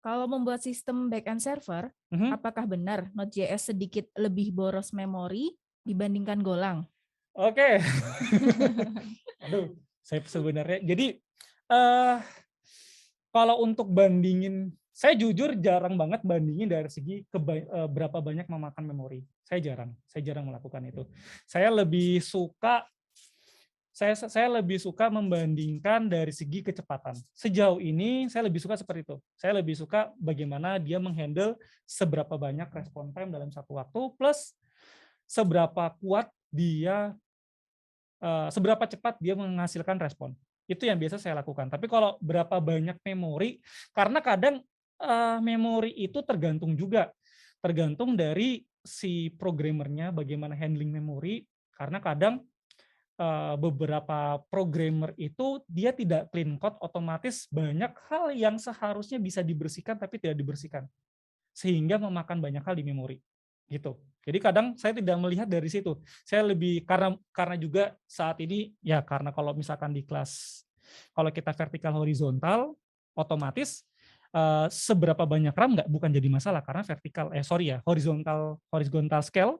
Kalau membuat sistem backend server, apakah benar Node.js sedikit lebih boros memori dibandingkan Golang? Oke. Aduh, saya sebenarnya jadi kalau untuk bandingin, saya jujur jarang banget bandingin dari segi berapa banyak memakan memori. Saya jarang melakukan itu. Saya lebih suka membandingkan dari segi kecepatan. Sejauh ini saya lebih suka seperti itu. Saya lebih suka bagaimana dia menghandle seberapa banyak respon time dalam satu waktu, plus seberapa kuat dia, seberapa cepat dia menghasilkan respon. Itu yang biasa saya lakukan. Tapi kalau berapa banyak memori, karena kadang memori itu tergantung dari si programmernya bagaimana handling memori, karena kadang beberapa programmer itu dia tidak clean code, otomatis banyak hal yang seharusnya bisa dibersihkan tapi tidak dibersihkan, sehingga memakan banyak hal di memori gitu. Jadi kadang saya tidak melihat dari situ. Saya lebih karena juga saat ini ya, karena kalau misalkan di kelas kalau kita vertikal horizontal, otomatis seberapa banyak RAM bukan jadi masalah, karena horizontal scale,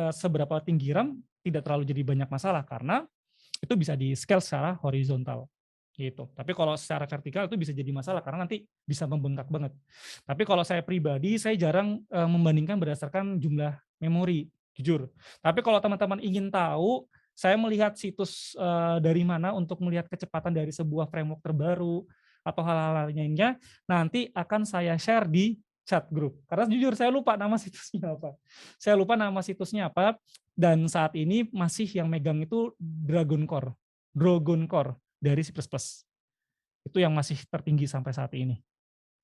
seberapa tinggi RAM tidak terlalu jadi banyak masalah karena itu bisa di scale secara horizontal gitu. Tapi kalau secara vertikal itu bisa jadi masalah karena nanti bisa membengkak banget. Tapi kalau saya pribadi, saya jarang membandingkan berdasarkan jumlah memori, jujur. Tapi kalau teman-teman ingin tahu, saya melihat situs dari mana untuk melihat kecepatan dari sebuah framework terbaru atau hal-hal lainnya, nanti akan saya share di chat grup. Karena jujur saya lupa nama situsnya apa. Dan saat ini masih yang megang itu Dragon Core dari C++. Itu yang masih tertinggi sampai saat ini.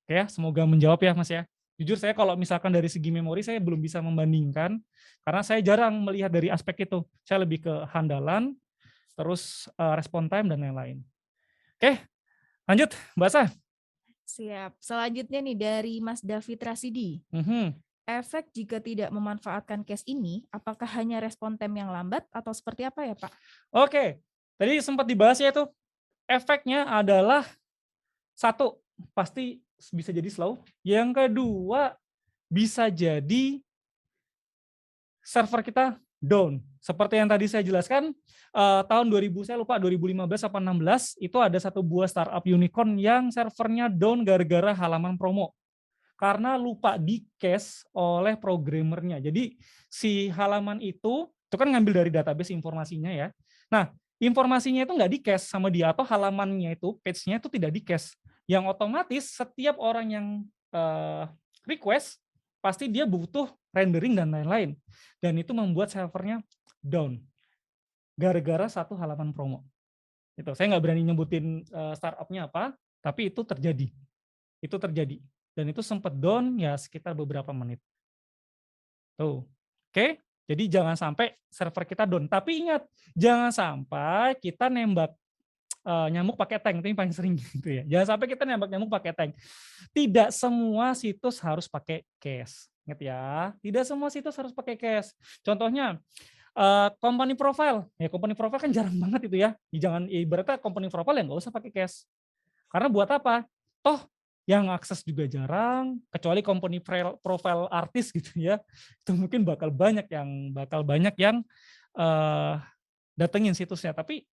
Oke ya, semoga menjawab ya Mas ya. Jujur saya kalau misalkan dari segi memori saya belum bisa membandingkan karena saya jarang melihat dari aspek itu. Saya lebih ke handalan, terus respon time dan lain-lain. Oke, lanjut Mbak Sa. Siap. Selanjutnya nih dari Mas David Rasidi. Efek jika tidak memanfaatkan case ini, apakah hanya respon time yang lambat atau seperti apa ya Pak? Oke, tadi sempat dibahas ya itu. Efeknya adalah satu, pasti bisa jadi slow. Yang kedua, bisa jadi server kita down. Seperti yang tadi saya jelaskan, tahun 2000, saya lupa 2015 atau 16, itu ada satu buah startup unicorn yang servernya down gara-gara halaman promo. Karena lupa di cache oleh programmernya. Jadi si halaman itu kan ngambil dari database informasinya ya. Nah, informasinya itu nggak di cache sama dia, atau halamannya itu, page-nya itu tidak di cache. yang otomatis setiap orang yang request pasti dia butuh rendering dan lain-lain, dan itu membuat servernya down gara-gara satu halaman promo. Itu saya nggak berani nyebutin startupnya apa, tapi itu terjadi dan itu sempat down ya sekitar beberapa menit. Tuh, oke. Jadi jangan sampai server kita down. Tapi ingat, jangan sampai kita nembak nyamuk pakai tank, itu yang paling sering gitu ya. Jangan sampai kita nembak nyamuk pakai tank. Tidak semua situs harus pakai cache. Ingat ya, tidak semua situs harus pakai cache. Contohnya company profile. Ya company profile kan jarang banget itu ya. Jangan ibaratnya company profile ya nggak usah pakai cache. Karena buat apa? Toh yang akses juga jarang, kecuali company profile artis gitu ya. Itu mungkin bakal banyak yang datengin situsnya. Tapi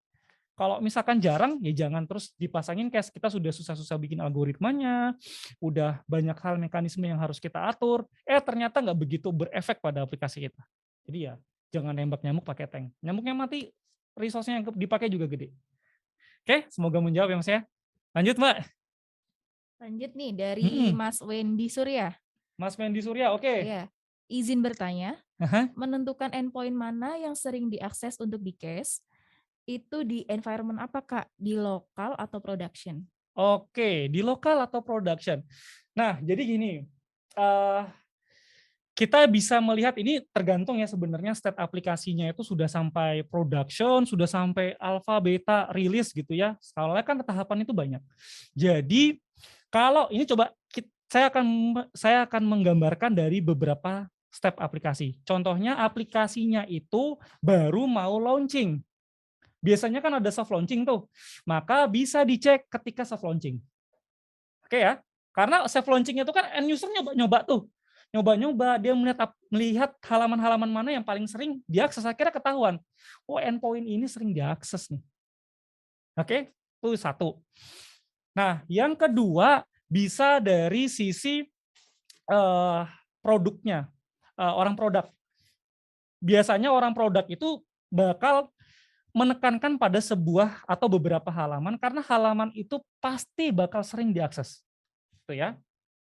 kalau misalkan jarang, ya jangan terus dipasangin cache. Kita sudah susah-susah bikin algoritmanya, udah banyak hal mekanisme yang harus kita atur, ternyata nggak begitu berefek pada aplikasi kita. Jadi ya, jangan nembak nyamuk pakai tank. Nyamuknya mati, resource-nya yang dipakai juga gede. Oke, semoga menjawab ya Mas ya. Lanjut Mbak. Lanjut nih dari Mas Wendy Surya. Mas Wendy Surya, oke. Ya, izin bertanya, menentukan endpoint mana yang sering diakses untuk di cache, itu di environment apa Kak? Di lokal atau production? Oke, di lokal atau production. Nah, jadi gini, kita bisa melihat ini tergantung ya sebenarnya state aplikasinya itu sudah sampai production, sudah sampai alpha, beta, rilis gitu ya. Soalnya kan tahapan itu banyak. Jadi kalau ini coba saya akan menggambarkan dari beberapa step aplikasi. Contohnya aplikasinya itu baru mau launching. Biasanya kan ada soft launching tuh. Maka bisa dicek ketika soft launching. Oke ya. Karena soft launching itu kan end user nyoba tuh. Nyoba-nyoba, dia melihat halaman-halaman mana yang paling sering diakses, akhirnya ketahuan. Oh, endpoint ini sering diakses nih. Oke, itu satu. Nah, yang kedua bisa dari sisi produknya, orang produk. Biasanya orang produk itu bakal menekankan pada sebuah atau beberapa halaman karena halaman itu pasti bakal sering diakses. Itu ya.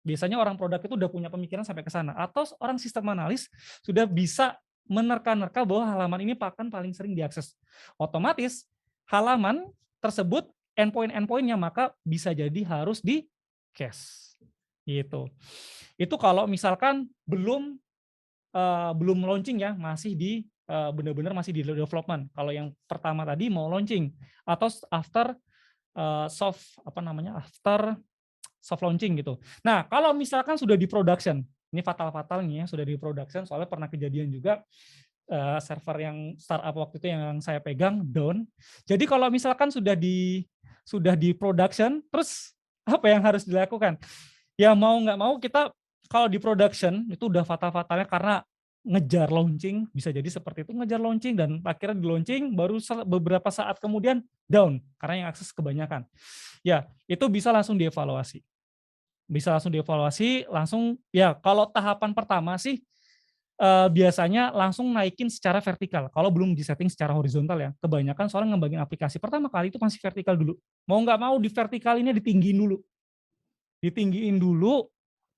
Biasanya orang produk itu udah punya pemikiran sampai ke sana. Atau orang sistem analis sudah bisa menerka-nerka bahwa halaman ini akan paling sering diakses. Otomatis halaman tersebut endpoint-endpointnya maka bisa jadi harus di cache. Gitu. Itu kalau misalkan belum launching ya, masih di benar-benar masih di development. Kalau yang pertama tadi mau launching atau after after soft launching gitu. Nah, kalau misalkan sudah di production, ini fatal-fatal nih ya, sudah di production, soalnya pernah kejadian juga server yang startup waktu itu yang saya pegang down. Jadi kalau misalkan sudah di production, terus apa yang harus dilakukan? Ya mau nggak mau kita kalau di production itu udah fatal-fatalnya karena ngejar launching, bisa jadi seperti itu, ngejar launching dan akhirnya di launching baru beberapa saat kemudian down karena yang akses kebanyakan. Ya, itu bisa langsung dievaluasi. Langsung ya kalau tahapan pertama sih biasanya langsung naikin secara vertikal. Kalau belum disetting secara horizontal ya, kebanyakan soalnya ngembangin aplikasi pertama kali itu masih vertikal dulu. Mau nggak mau di vertikalinnya ditinggiin dulu.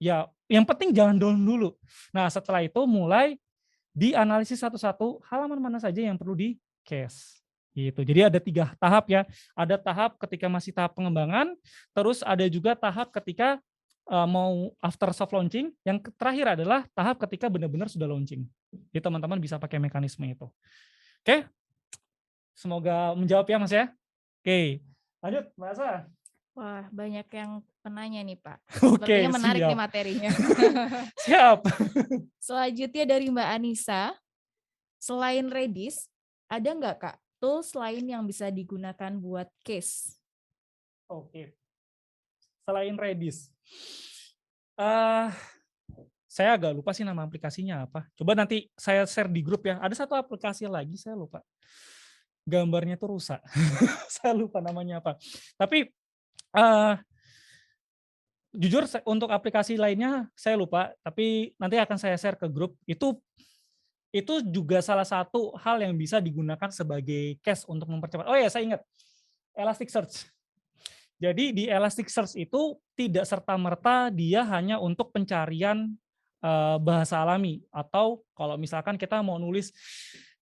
Ya, yang penting jangan down dulu. Nah, setelah itu mulai dianalisis satu-satu halaman mana saja yang perlu di cache. Gitu. Jadi ada 3 tahap ya. Ada tahap ketika masih tahap pengembangan, terus ada juga tahap ketika mau after soft launching, yang terakhir adalah tahap ketika benar-benar sudah launching. Jadi teman-teman bisa pakai mekanisme itu. Oke, semoga menjawab ya Mas ya. Oke, lanjut Mbak Asa. Wah, banyak yang penanya nih Pak. Oke, Sepertinya menarik siap. nih materinya. Siap. Selanjutnya dari Mbak Anissa, selain Redis, ada nggak Kak tools lain yang bisa digunakan buat case? Oke. Selain Redis. Saya agak lupa sih nama aplikasinya apa. Coba nanti saya share di grup ya. Ada satu aplikasi lagi, saya lupa. Gambarnya tuh rusak. Saya lupa namanya apa. Tapi jujur untuk aplikasi lainnya saya lupa. Tapi nanti akan saya share ke grup. Itu juga salah satu hal yang bisa digunakan sebagai cache untuk mempercepat. Oh ya, saya ingat. Elasticsearch. Jadi di Elasticsearch itu tidak serta-merta dia hanya untuk pencarian bahasa alami, atau kalau misalkan kita mau nulis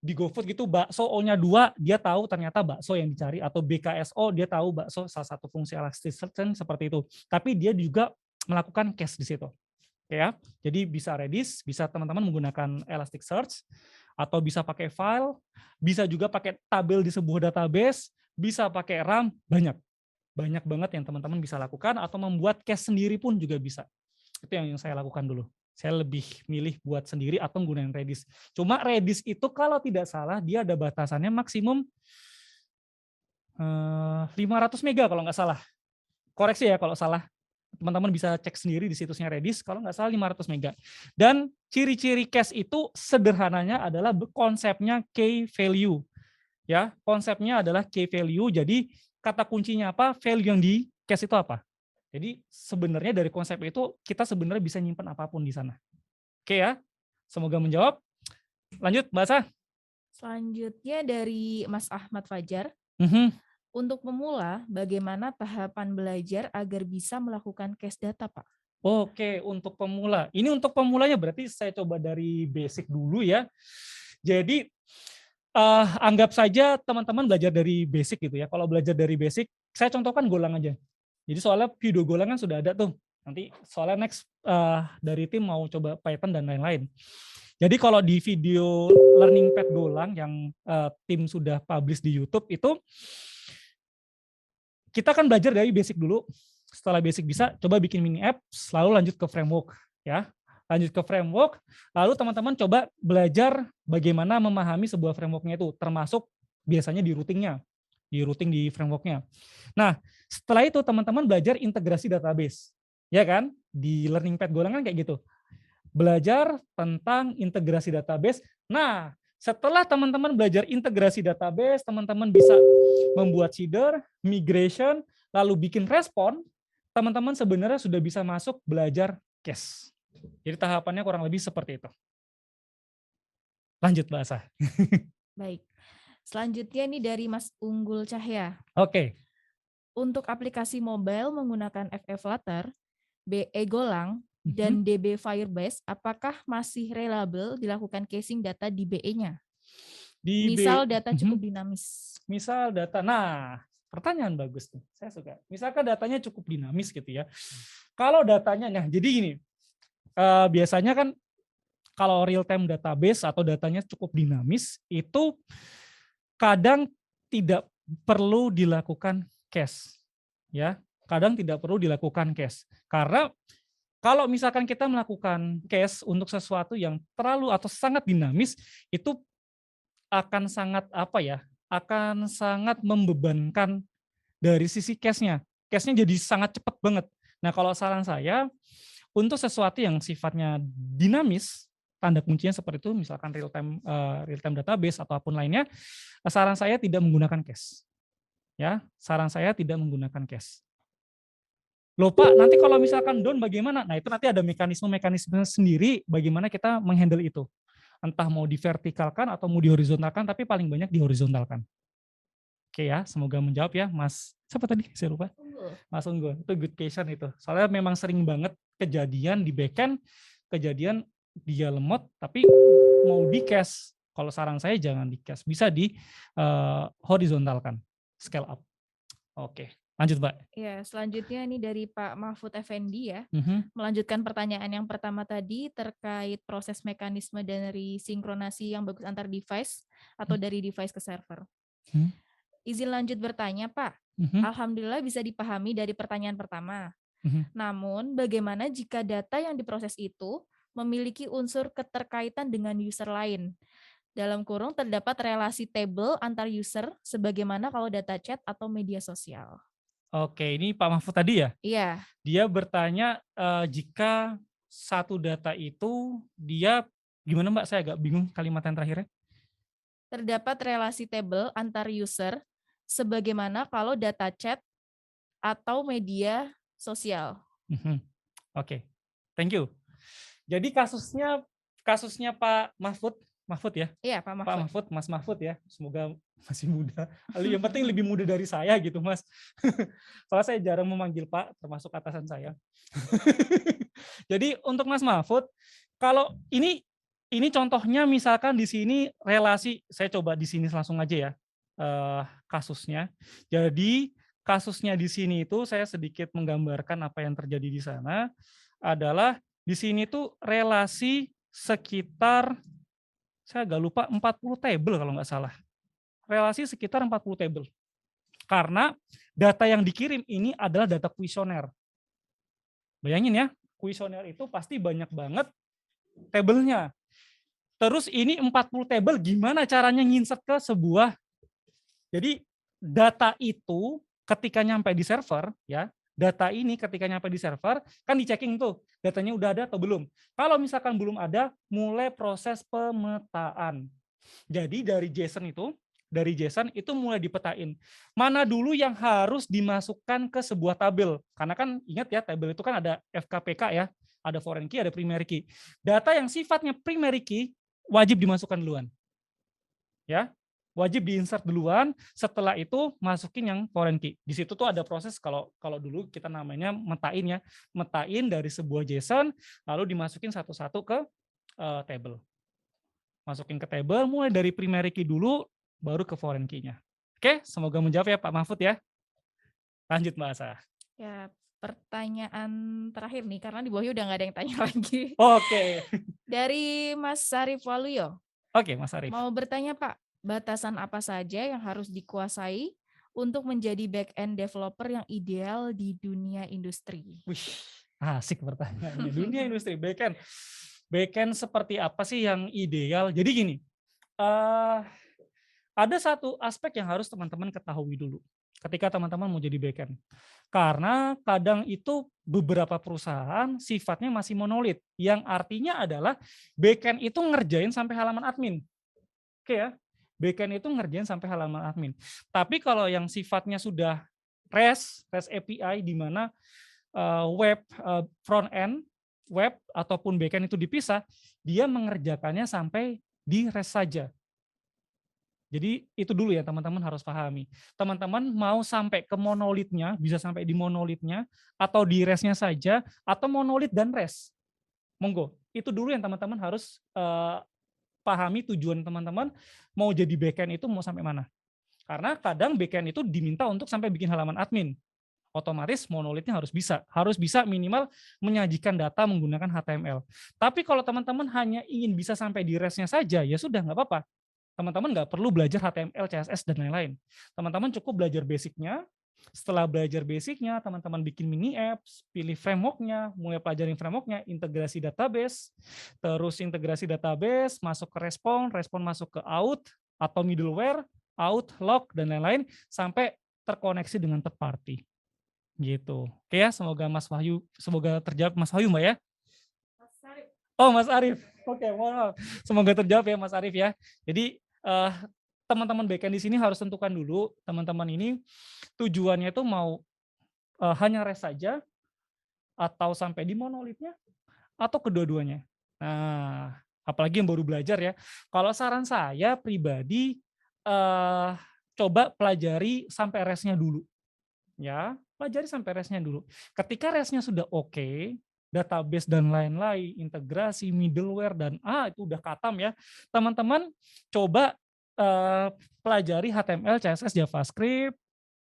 di GoFood gitu bakso O-nya 2, dia tahu ternyata bakso yang dicari, atau BKSO dia tahu bakso, salah satu fungsi Elasticsearch kan seperti itu. Tapi dia juga melakukan cache di situ. Ya. Jadi bisa Redis, bisa teman-teman menggunakan Elasticsearch, atau bisa pakai file, bisa juga pakai tabel di sebuah database, bisa pakai RAM, banyak banget yang teman-teman bisa lakukan, atau membuat cache sendiri pun juga bisa. Itu yang saya lakukan dulu. Saya lebih milih buat sendiri atau menggunakan Redis. Cuma Redis itu kalau tidak salah dia ada batasannya maksimum 500 mega kalau nggak salah. Koreksi ya kalau salah. Teman-teman bisa cek sendiri di situsnya Redis, kalau nggak salah 500 mega. Dan ciri-ciri cache itu sederhananya adalah konsepnya key value. Ya, konsepnya adalah key value. Jadi kata kuncinya apa? Value yang di cache itu apa? Jadi sebenarnya dari konsep itu kita sebenarnya bisa nyimpan apapun di sana. Oke ya, semoga menjawab. Lanjut, Mbak Asa. Selanjutnya dari Mas Ahmad Fajar. Untuk pemula, bagaimana tahapan belajar agar bisa melakukan cache data, Pak? Oke, untuk pemula. Ini untuk pemulanya berarti saya coba dari basic dulu ya. Jadi anggap saja teman-teman belajar dari basic gitu ya. Kalau belajar dari basic, saya contohkan Golang aja. Jadi soalnya video Golang kan sudah ada tuh. Nanti soalnya next dari tim mau coba Python dan lain-lain. Jadi kalau di video learning pad Golang yang tim sudah publish di YouTube itu, kita kan belajar dari basic dulu. Setelah basic bisa, coba bikin mini apps, lalu lanjut ke framework ya. Lanjut ke framework, lalu teman-teman coba belajar bagaimana memahami sebuah frameworknya itu, termasuk biasanya di routing di frameworknya. Nah, setelah itu teman-teman belajar integrasi database, ya kan? Di learning pad Golang kan kayak gitu. Belajar tentang integrasi database. Nah, setelah teman-teman belajar integrasi database, teman-teman bisa membuat seeder, migration, lalu bikin respon, teman-teman sebenarnya sudah bisa masuk belajar cache. Jadi tahapannya kurang lebih seperti itu. Lanjut bahasa. Baik. Selanjutnya ini dari Mas Unggul Cahya. Oke. Untuk aplikasi mobile menggunakan FE Flutter, BE Golang, dan DB Firebase, apakah masih reliable dilakukan caching data di BE-nya? Misal data cukup dinamis. Misal data, nah pertanyaan bagus nih, saya suka. Misalkan datanya cukup dinamis gitu ya. Kalau datanya, nah jadi gini, biasanya kan kalau real time database atau datanya cukup dinamis, itu kadang tidak perlu dilakukan cache. Ya, kadang tidak perlu dilakukan cache. Karena kalau misalkan kita melakukan cache untuk sesuatu yang terlalu atau sangat dinamis, itu akan sangat akan sangat membebankan dari sisi cache-nya. Cache-nya jadi sangat cepat banget. Nah, kalau saran saya untuk sesuatu yang sifatnya dinamis, tanda kuncinya seperti itu, misalkan real time database atau apapun lainnya, saran saya tidak menggunakan cache. Ya, saran saya tidak menggunakan cache. Loh Pak, nanti kalau misalkan down bagaimana? Nah, itu nanti ada mekanisme sendiri bagaimana kita menghandle itu. Entah mau divertikalkan atau mau dihorizontalkan, tapi paling banyak dihorizontalkan. Oke ya, semoga menjawab ya, Mas. Siapa tadi? Saya lupa. Mas Unggul. Itu good question itu. Soalnya memang sering banget kejadian di backend, kejadian dia lemot, tapi mau di cache. Kalau saran saya jangan di cache, bisa di horizontalkan, scale up. Oke, lanjut Mbak. Ya, selanjutnya ini dari Pak Mahfud Effendi ya. Melanjutkan pertanyaan yang pertama tadi terkait proses mekanisme dari sinkronasi yang bagus antar device atau dari device ke server. Izin lanjut bertanya, Pak. Alhamdulillah bisa dipahami dari pertanyaan pertama. Namun, bagaimana jika data yang diproses itu memiliki unsur keterkaitan dengan user lain? Dalam kurung terdapat relasi table antar user sebagaimana kalau data chat atau media sosial. Oke, ini Pak Mahfud tadi ya? Iya. Dia bertanya jika satu data itu dia gimana Mbak? Saya agak bingung kalimat yang terakhirnya. Terdapat relasi table antar user sebagaimana kalau data chat atau media sosial. Oke, thank you. Jadi kasusnya Pak Mahfud ya? Iya, Pak Mahfud. Pak Mahfud, Mas Mahfud ya. Semoga Masih muda. Yang penting lebih muda dari saya gitu, Mas. Soalnya saya jarang memanggil Pak, termasuk atasan saya. Jadi untuk Mas Mahfud, kalau ini contohnya misalkan di sini relasi, saya coba di sini langsung aja ya, kasusnya. Jadi kasusnya di sini itu saya sedikit menggambarkan apa yang terjadi di sana, adalah di sini tuh relasi sekitar, saya agak lupa 40 table kalau nggak salah. Relasi sekitar 40 table. Karena data yang dikirim ini adalah data kuesioner. Bayangin ya, kuesioner itu pasti banyak banget tabelnya. Terus ini 40 table gimana caranya nginsert ke sebuah, jadi data itu ketika nyampe di server ya, data ini ketika nyampe di server kan di-checking tuh datanya udah ada atau belum. Kalau misalkan belum ada, mulai proses pemetaan. Jadi dari JSON itu mulai dipetain. Mana dulu yang harus dimasukkan ke sebuah tabel. Karena kan ingat ya, tabel itu kan ada FKPK ya, ada foreign key, ada primary key. Data yang sifatnya primary key wajib dimasukkan duluan. Ya, wajib diinsert duluan, setelah itu masukin yang foreign key. Di situ tuh ada proses, kalau dulu kita namanya metain ya, metain dari sebuah JSON lalu dimasukin satu-satu ke table. Masukin ke table mulai dari primary key dulu baru ke foreign key-nya. Oke, semoga menjawab ya Pak Mahfud ya. Lanjut Mbak Asa. Ya, pertanyaan terakhir nih, karena di bawahnya udah nggak ada yang tanya lagi. Oke. Dari Mas Sarif Waluyo. Oke, Mas Arief. Mau bertanya Pak, batasan apa saja yang harus dikuasai untuk menjadi back-end developer yang ideal di dunia industri? Wih, asik pertanyaannya. Dunia industri back-end. Back-end seperti apa sih yang ideal? Jadi gini, ada satu aspek yang harus teman-teman ketahui dulu ketika teman-teman mau jadi back-end. Karena kadang itu beberapa perusahaan sifatnya masih monolit, yang artinya adalah back-end itu ngerjain sampai halaman admin. Oke ya, back-end itu ngerjain sampai halaman admin. Tapi kalau yang sifatnya sudah REST API di mana web front end, web ataupun back-end itu dipisah, dia mengerjakannya sampai di REST saja. Jadi itu dulu ya teman-teman harus pahami. Teman-teman mau sampai ke monolitnya, bisa sampai di monolitnya, atau di REST-nya saja, atau monolit dan REST. Monggo, itu dulu yang teman-teman harus pahami tujuan teman-teman mau jadi backend itu mau sampai mana. Karena kadang backend itu diminta untuk sampai bikin halaman admin. Otomatis monolitnya harus bisa minimal menyajikan data menggunakan HTML. Tapi kalau teman-teman hanya ingin bisa sampai di REST-nya saja, ya sudah nggak apa-apa. Teman-teman nggak perlu belajar HTML, CSS, dan lain-lain. Teman-teman cukup belajar basicnya. Setelah belajar basicnya, teman-teman bikin mini apps, pilih frameworknya, mulai pelajarin frameworknya, integrasi database, terus integrasi database, masuk ke respon masuk ke out, atau middleware, out, log, dan lain-lain, sampai terkoneksi dengan third party. Gitu. Oke ya, semoga terjawab Mas Wahyu Mbak ya. Oh Mas Arief, oke, mohon maaf. Semoga terjawab ya Mas Arief ya. Jadi teman-teman backend di sini harus tentukan dulu teman-teman ini tujuannya itu mau hanya REST saja atau sampai di monolitnya atau kedua-duanya. Nah, apalagi yang baru belajar ya. Kalau saran saya pribadi coba pelajari sampai REST-nya dulu. Ya, pelajari sampai REST-nya dulu. Ketika REST-nya sudah oke, database dan lain-lain, integrasi, middleware, dan itu udah katam ya. Teman-teman coba pelajari HTML, CSS, JavaScript,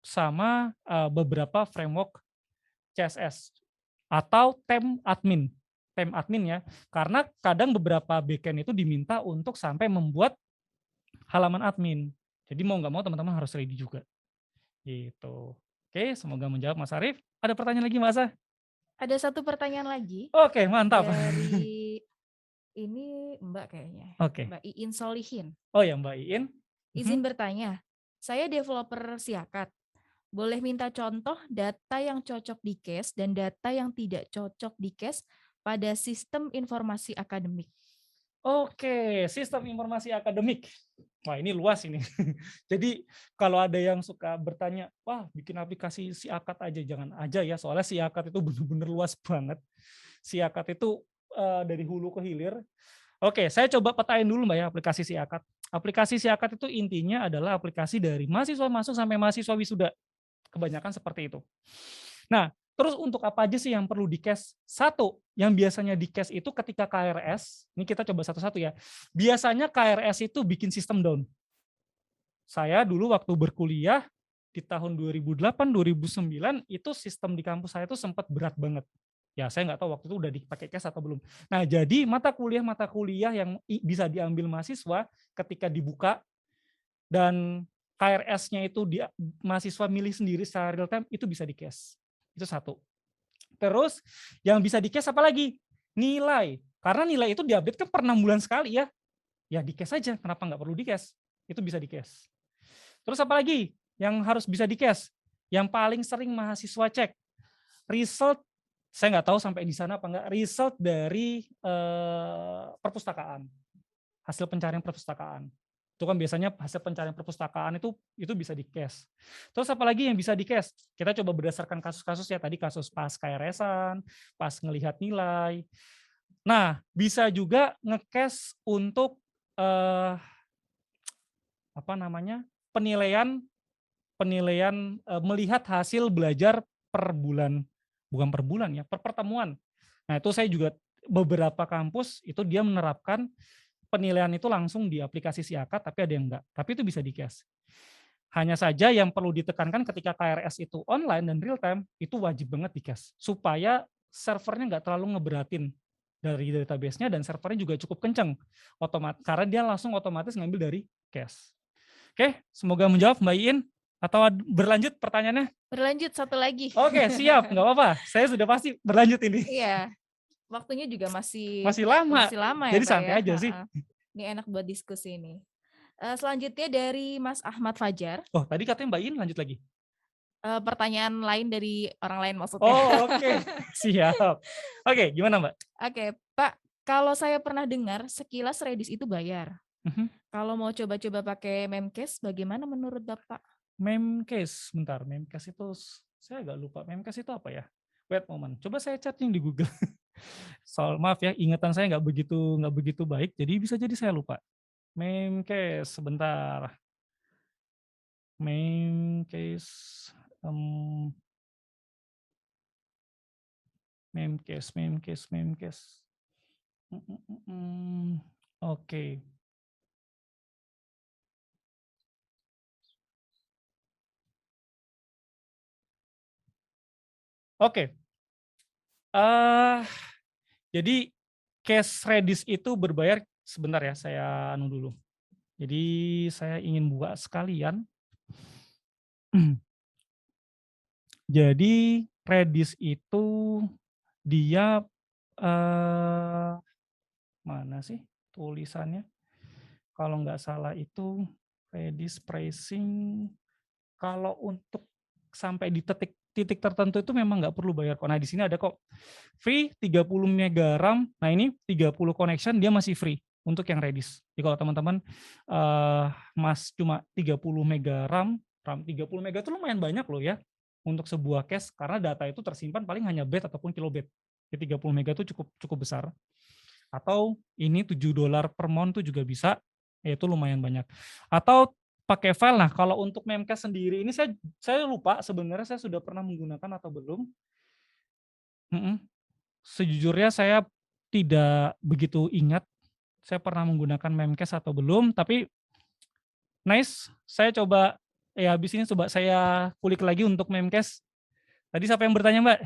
sama beberapa framework CSS. Atau tem admin ya. Karena kadang beberapa backend itu diminta untuk sampai membuat halaman admin. Jadi mau nggak mau teman-teman harus ready juga. Gitu. Oke, semoga menjawab Mas Arief. Ada pertanyaan lagi Mas Asa? Ada satu pertanyaan lagi Oke, mantap. dari ini Mbak kayaknya. Oke. Mbak Iin Solihin. Oh ya Mbak Iin. Izin bertanya, saya developer Siakat. Boleh minta contoh data yang cocok di case dan data yang tidak cocok di case pada sistem informasi akademik. Oke, sistem informasi akademik. Wah ini luas ini. Jadi kalau ada yang suka bertanya, wah bikin aplikasi Siakat aja, jangan aja ya. Soalnya Siakat itu benar-benar luas banget. Siakat itu dari hulu ke hilir. Oke, saya coba petain dulu Mbak ya aplikasi Siakat. Aplikasi Siakat itu intinya adalah aplikasi dari mahasiswa masuk sampai mahasiswa wisuda. Kebanyakan seperti itu. Nah, terus untuk apa aja sih yang perlu di-cache? Satu, yang biasanya di-cache itu ketika KRS, ini kita coba satu-satu ya. Biasanya KRS itu bikin sistem down. Saya dulu waktu berkuliah di tahun 2008, 2009 itu sistem di kampus saya itu sempat berat banget. Ya saya nggak tahu waktu itu udah dipakai cache atau belum. Nah jadi mata kuliah yang bisa diambil mahasiswa ketika dibuka dan KRS-nya itu mahasiswa milih sendiri secara real time itu bisa di-cache. Itu satu. Terus yang bisa di-cache apa lagi? Nilai. Karena nilai itu diupdate kan per 6 bulan sekali ya. Ya di-cache aja, kenapa nggak perlu di-cache? Itu bisa di-cache. Terus apa lagi yang harus bisa di-cache? Yang paling sering mahasiswa cek, result, saya nggak tahu sampai di sana apa enggak, result dari perpustakaan, hasil pencarian perpustakaan. Itu kan biasanya hasil pencarian perpustakaan itu bisa di-cache. Terus apa lagi yang bisa di-cache? Kita coba berdasarkan kasus-kasus ya, tadi kasus pas KRS-an, pas ngelihat nilai. Nah, bisa juga nge-cache untuk apa namanya? penilaian melihat hasil belajar per bulan, bukan per bulan ya, per pertemuan. Nah itu saya juga beberapa kampus itu dia menerapkan penilaian itu langsung di aplikasi Siakat, tapi ada yang enggak. Tapi itu bisa di-cache. Hanya saja yang perlu ditekankan ketika KRS itu online dan real time, itu wajib banget di-cache. Supaya servernya nggak terlalu ngeberatin dari database-nya dan servernya juga cukup kenceng. Karena dia langsung otomatis ngambil dari cache. Oke, semoga menjawab Mbak Iin. Atau berlanjut pertanyaannya? Berlanjut satu lagi. Oke, siap, nggak apa-apa. Saya sudah pasti berlanjut ini. Iya, waktunya juga masih Masih lama ya jadi Pak santai ya. aja sih. Ini enak buat diskusi ini. Selanjutnya dari Mas Ahmad Fajar. Oh, tadi katanya Mbak Iin lanjut lagi. Pertanyaan lain dari orang lain maksudnya. Oh, oke. Siap. Oke, gimana Mbak? Oke, Pak, kalau saya pernah dengar sekilas Redis itu bayar. Mhm. Kalau mau coba-coba pakai Memcached, bagaimana menurut Bapak? Memcached, bentar. Memcached itu saya agak lupa. Memcached itu apa ya? Wait moment. Coba saya chatting di Google. Soal maaf ya, ingatan saya nggak begitu baik, jadi bisa jadi saya lupa. Memcached, sebentar. Memcached, Memcached. Oke. Oke. Jadi cash Redis itu berbayar, sebentar ya, saya anu dulu. Jadi saya ingin buka sekalian. Jadi Redis itu dia mana sih tulisannya? Kalau nggak salah itu Redis pricing. Kalau untuk sampai di titik tertentu itu memang nggak perlu bayar kok. Nah di sini ada kok free 30 mega RAM. Nah ini 30 connection dia masih free untuk yang Redis. Jadi kalau teman-teman mas cuma 30 mega RAM 30 mega itu lumayan banyak loh ya untuk sebuah cache karena data itu tersimpan paling hanya byte ataupun kilobit. Jadi 30 mega itu cukup besar. Atau ini $7 per month itu juga bisa, yaitu lumayan banyak. Atau pakai file. Nah, kalau untuk Memcached sendiri ini saya lupa sebenarnya saya sudah pernah menggunakan atau belum. Sejujurnya saya tidak begitu ingat saya pernah menggunakan Memcached atau belum, tapi nice. Saya coba ya habis ini coba saya kulik lagi untuk Memcached. Tadi siapa yang bertanya, Mbak?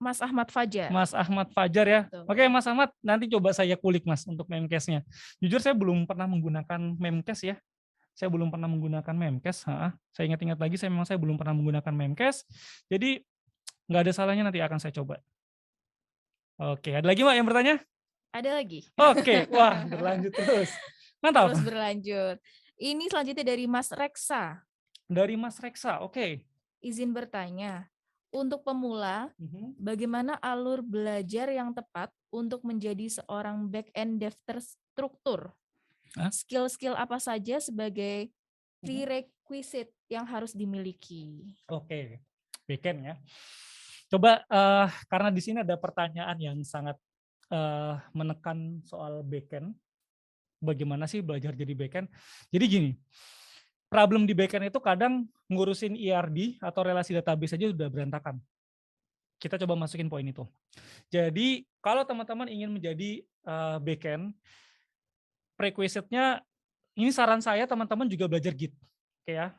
Mas Ahmad Fajar. Mas Ahmad Fajar ya. Betul. Oke, Mas Ahmad, nanti coba saya kulik Mas untuk Memcached-nya. Jujur saya belum pernah menggunakan Memcached ya. Saya belum pernah menggunakan Memcached. Saya ingat-ingat lagi, saya belum pernah menggunakan Memcached. Jadi nggak ada salahnya nanti akan saya coba. Oke, ada lagi Mbak yang bertanya? Ada lagi. Oke, wah berlanjut terus. Mantap. Terus berlanjut. Ini selanjutnya dari Mas Reksa. Dari Mas Reksa, oke. Izin bertanya, untuk pemula, bagaimana alur belajar yang tepat untuk menjadi seorang back-end dev terstruktur? Skill-skill apa saja sebagai prerequisite yang harus dimiliki? Oke, back-end ya. Coba karena di sini ada pertanyaan yang sangat menekan soal back-end. bagaimana sih belajar jadi backend. Jadi gini, problem di backend itu kadang ngurusin ERD atau relasi database aja udah berantakan. Kita coba masukin poin itu. Jadi kalau teman-teman ingin menjadi backend, prerequisite-nya ini saran saya teman-teman juga belajar Git. Oke ya.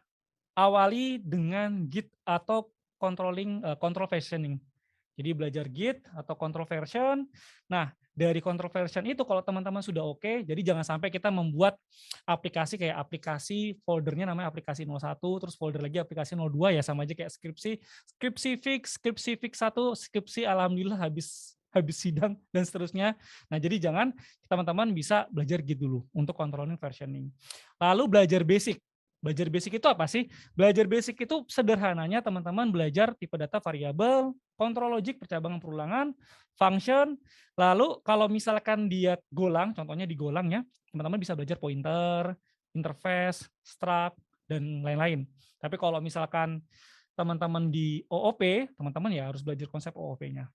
Awali dengan Git atau control versioning. Jadi belajar Git atau control version. Nah, dari control version itu kalau teman-teman sudah oke, jadi jangan sampai kita membuat aplikasi kayak aplikasi foldernya namanya aplikasi 01, terus folder lagi aplikasi 02 ya sama aja kayak skripsi fix 1, skripsi alhamdulillah habis sidang dan seterusnya. Nah, jadi jangan, teman-teman bisa belajar Git dulu untuk controlling versioning. Lalu belajar basic. Belajar basic itu apa sih? Belajar basic itu sederhananya teman-teman belajar tipe data variabel, kontrol logik, percabangan perulangan, function. Lalu kalau misalkan dia golang, contohnya di golang ya, teman-teman bisa belajar pointer, interface, struct, dan lain-lain. Tapi kalau misalkan teman-teman di OOP, teman-teman ya harus belajar konsep OOP-nya.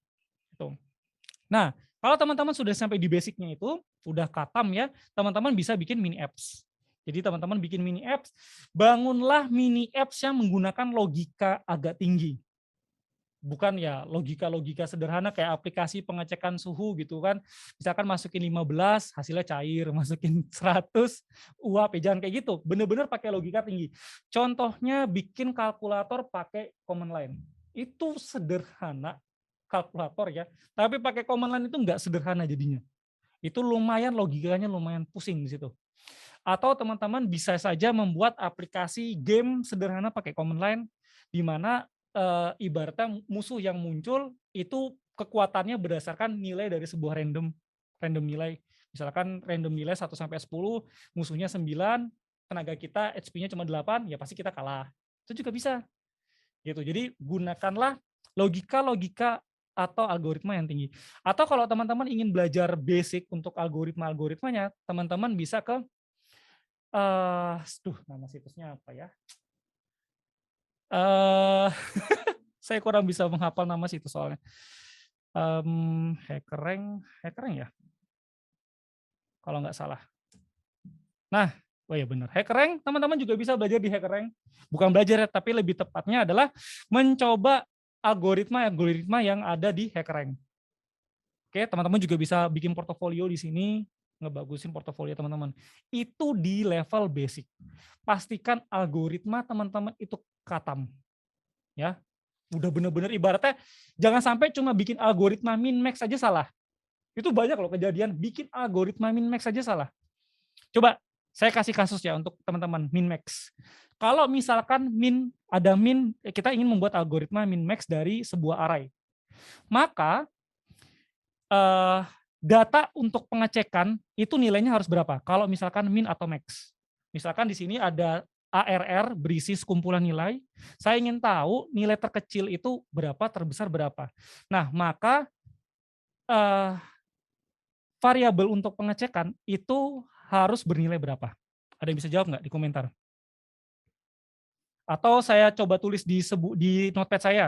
Itu. Nah, kalau teman-teman sudah sampai di basic-nya itu, udah katam ya, teman-teman bisa bikin mini apps. Jadi teman-teman bikin mini apps, bangunlah mini apps yang menggunakan logika agak tinggi. Bukan ya logika-logika sederhana kayak aplikasi pengecekan suhu gitu kan. Misalkan masukin 15, hasilnya cair, masukin 100, uap, jangan kayak gitu. Bener-bener pakai logika tinggi. Contohnya bikin kalkulator pakai command line. Itu sederhana kalkulator ya, tapi pakai command line itu nggak sederhana jadinya. Itu lumayan logikanya lumayan pusing di situ. Atau teman-teman bisa saja membuat aplikasi game sederhana pakai command line, di mana ibaratnya musuh yang muncul itu kekuatannya berdasarkan nilai dari sebuah random nilai. Misalkan random nilai 1 sampai 10, musuhnya 9, tenaga kita HP-nya cuma 8, ya pasti kita kalah. Itu juga bisa. Gitu. Jadi gunakanlah logika-logika atau algoritma yang tinggi. Atau kalau teman-teman ingin belajar basic untuk algoritma-algoritmanya, teman-teman bisa ke nama situsnya apa ya? Saya kurang bisa menghafal nama situs soalnya. HackerRank ya, kalau nggak salah. Nah, oh ya benar. HackerRank, teman-teman juga bisa belajar di HackerRank. Bukan belajar, tapi lebih tepatnya adalah mencoba algoritma yang ada di HackerRank. Oke, teman-teman juga bisa bikin portofolio di sini, ngebagusin portofolio teman-teman. Itu di level basic. Pastikan algoritma teman-teman itu katam. Ya, udah bener-bener ibaratnya jangan sampai cuma bikin algoritma min max aja salah. Itu banyak loh kejadian bikin algoritma min max aja salah. Coba saya kasih kasus ya untuk teman-teman min max. Kalau misalkan kita ingin membuat algoritma min max dari sebuah array. Maka data untuk pengecekan itu nilainya harus berapa? Kalau misalkan min atau max. Misalkan di sini ada ARR berisi sekumpulan nilai, saya ingin tahu nilai terkecil itu berapa, terbesar berapa. Nah, maka variabel untuk pengecekan itu harus bernilai berapa? Ada yang bisa jawab nggak di komentar? Atau saya coba tulis di notepad saya.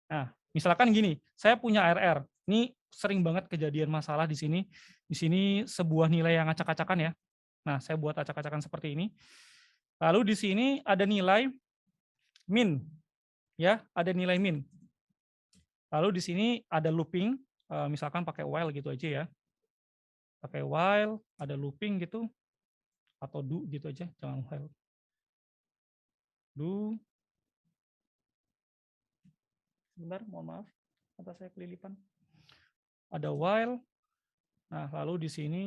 Nah, misalkan gini, saya punya ARR. Ini sering banget kejadian masalah di sini. Di sini sebuah nilai yang acak-acakan ya. Nah, saya buat acak-acakan seperti ini. Lalu di sini ada nilai min, ya, ada nilai min. Lalu di sini ada looping, misalkan pakai while gitu aja ya. Pakai while, ada looping gitu, atau do gitu aja, jangan while. Do. Sebentar, mohon maaf, mata saya kelilipan. Ada while. Nah, lalu di sini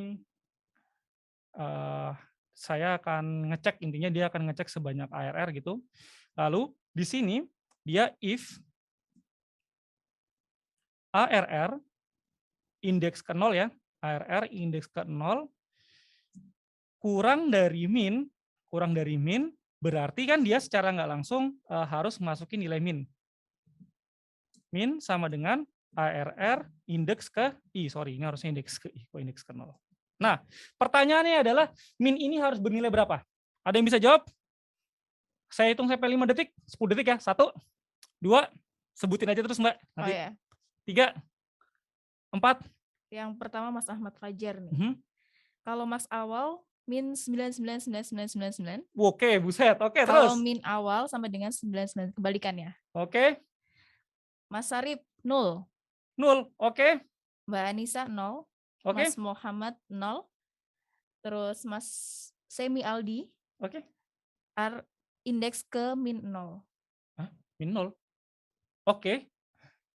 saya akan ngecek, intinya dia akan ngecek sebanyak ARR gitu. Lalu di sini dia if ARR indeks ke 0 ya, ARR indeks ke 0 kurang dari min berarti kan dia secara nggak langsung harus masukin nilai min. Min sama dengan ARR indeks ke ini harusnya indeks ke indeks ke 0. Nah, pertanyaannya adalah min ini harus bernilai berapa? Ada yang bisa jawab? Saya hitung sampai 5 detik, 10 detik ya. 1, 2, sebutin aja terus Mbak. Nanti. 3, 4. Yang pertama Mas Ahmad Fajar nih. Kalau Mas awal min 999999. Oke, buset. Oke, Kalau terus. min awal sama dengan 99 kebalikannya. Oke, Mas Sarip 0, 0. Oke, Mbak Anissa 0, Mas oke, Muhammad 0, terus Mas Semi Aldi oke. indeks ke min 0. Hah? Min 0. Oke,